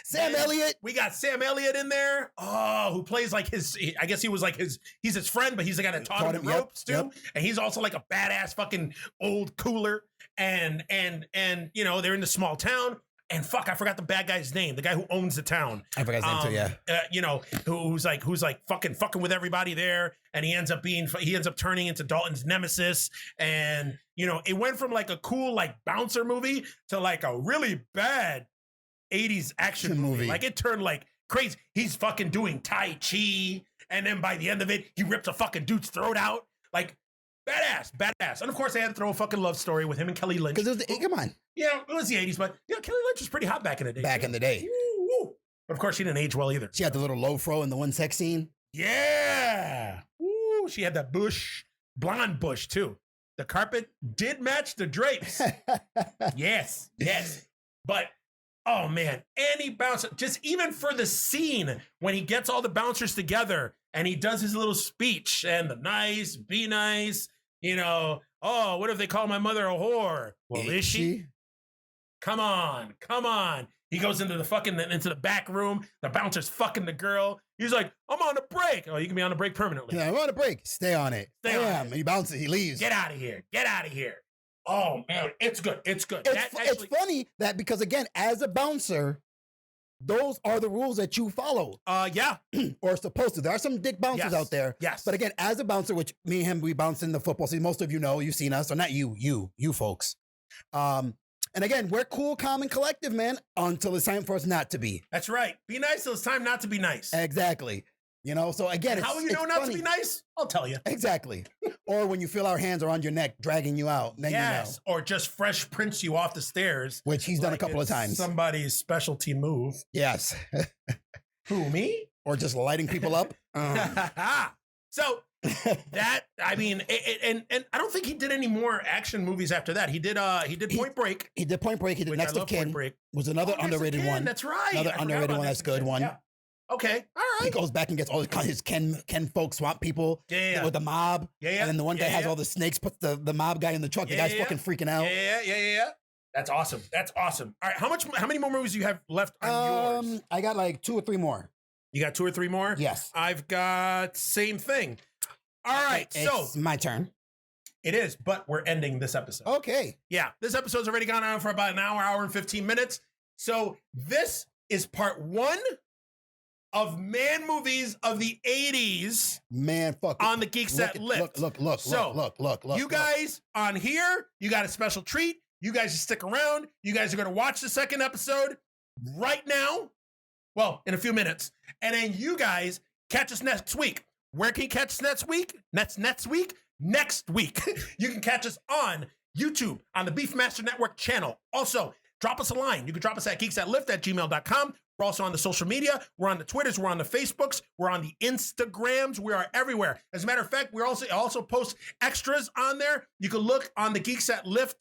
Sam Elliott. We got Sam Elliott in there. Oh, who plays like I guess he was like he's his friend, but he's the guy that taught him the ropes too. Yep. And he's also like a badass fucking old cooler. And you know, they're in the small town. And fuck, I forgot the bad guy's name. The guy who owns the town. I forgot his name too. Yeah. You know, who's like fucking with everybody there, and he ends up turning into Dalton's nemesis. And you know, it went from like a cool like bouncer movie to like a really bad 80's action movie. Like it turned like crazy. He's fucking doing Tai Chi, and then by the end of it, he rips a fucking dude's throat out. Like badass. And of course, they had to throw a fucking love story with him and Kelly Lynch. Because come on. Yeah, it was the 80's, but you know, Kelly Lynch was pretty hot back in the day. Woo. But of course, she didn't age well either. She had the little low fro in the one sex scene. Yeah. Woo. She had that blonde bush too. The carpet did match the drapes. Yes. But oh man, any bouncer, just even for the scene when he gets all the bouncers together and he does his little speech and be nice, you know, oh, what if they call my mother a whore? Well, is she? Come on. He goes into the back room. The bouncer's fucking the girl. He's like, I'm on a break. Oh, you can be on a break permanently. Yeah, I'm on a break. Stay on it. Damn, he bounces. He leaves. Get out of here. Oh man, it's good. It's funny that because again, as a bouncer, those are the rules that you follow. Yeah. Or supposed to. There are some dick bouncers out there. Yes. But again, as a bouncer, which me and him, we bounce in the football season. Most of you know, you've seen us, or not you folks. And again, we're cool, calm, and collective, man, until it's time for us not to be. That's right. Be nice till it's time not to be nice. Exactly. You know, so again, how will you know not to be nice? I'll tell you. Exactly. Or when you feel our hands are on your neck, dragging you out. Then you know. Or just Fresh Prince you off the stairs. Which he's done a couple of times. Somebody's specialty move. Yes. Who, me? Or just lighting people up. So that, I mean, and I don't think he did any more action movies after that. He did Point Break. He did Point Break. He did Next of Kin. Was another underrated one. That's right. Another underrated one. That's a good one. Yeah. Okay, all right. He goes back and gets all his Ken folk swamp people with the mob. Yeah. And then the one guy has all the snakes, puts the mob guy in the truck. The guy's fucking freaking out. Yeah. That's awesome. All right, how many more movies do you have left on yours? I got like 2 or 3 more. You got 2 or 3 more? Yes. I've got same thing. All right, it's my turn. It is, but we're ending this episode. Okay. Yeah, this episode's already gone on for about an hour and 15 minutes. So this is part 1 of man movies of the 80's. Man, fuck on the Geeks That Lift. Look. You guys on here, you got a special treat. You guys just stick around. You guys are going to watch the second episode right now. Well, in a few minutes. And then you guys catch us next week. Where can you catch us next week? Next week? Next week. You can catch us on YouTube, on the Beefmaster Network channel. Also, drop us a line. You can drop us at geeksthatlift@gmail.com. We're also on the social media. We're on the Twitters. We're on the Facebooks. We're on the Instagrams. We are everywhere. As a matter of fact, we also post extras on there. You can look on the Geeks That Lift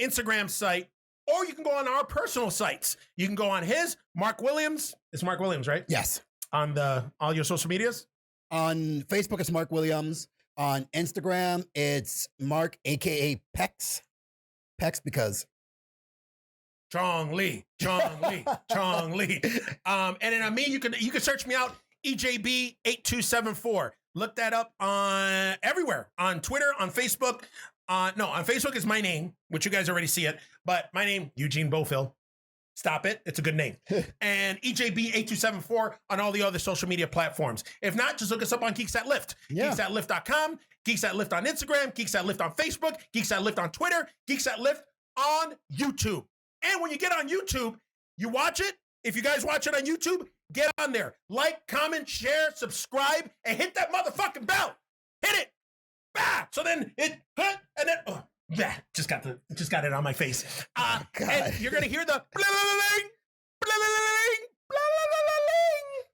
Instagram site, or you can go on our personal sites. You can go on his, Mark Williams. It's Mark Williams, right? Yes. On all your social medias? On Facebook, it's Mark Williams. On Instagram, it's Mark, a.k.a. Pex. Pex because... Chong Lee. And then on me, you can search me out, EJB8274. Look that up on everywhere. On Twitter, on Facebook. On Facebook is my name, which you guys already see it. But my name, Eugene Bofill. Stop it. It's a good name. And EJB8274 on all the other social media platforms. If not, just look us up on Geeks That Lift. Yeah. GeeksThatLift.com, Geeks That Lift on Instagram, Geeks That Lift on Facebook, Geeks That Lift on Twitter, Geeks That Lift on YouTube. And when you get on YouTube, you watch it. If you guys watch it on YouTube, get on there. Like, comment, share, subscribe, and hit that motherfucking bell. Hit it. Bah! So then it, and then, oh, bah, just got it on my face. And you're going to hear the blah-blah-blah-ling, blah-blah-blah-ling, blah-blah-blah-blah-ling.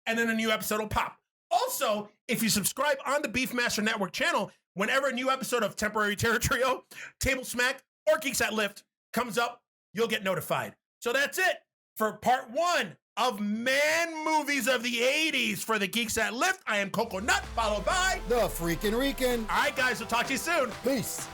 And then a new episode will pop. Also, if you subscribe on the Beefmaster Network channel, whenever a new episode of Temporary Territorio, Table Smack, or Geeks That Lift comes up, you'll get notified. So that's it for part 1 of Man Movies of the 80s for the Geeks That Lift. I am Coco Nut, followed by the Freakin' Reekin'. All right, guys, we'll talk to you soon. Peace.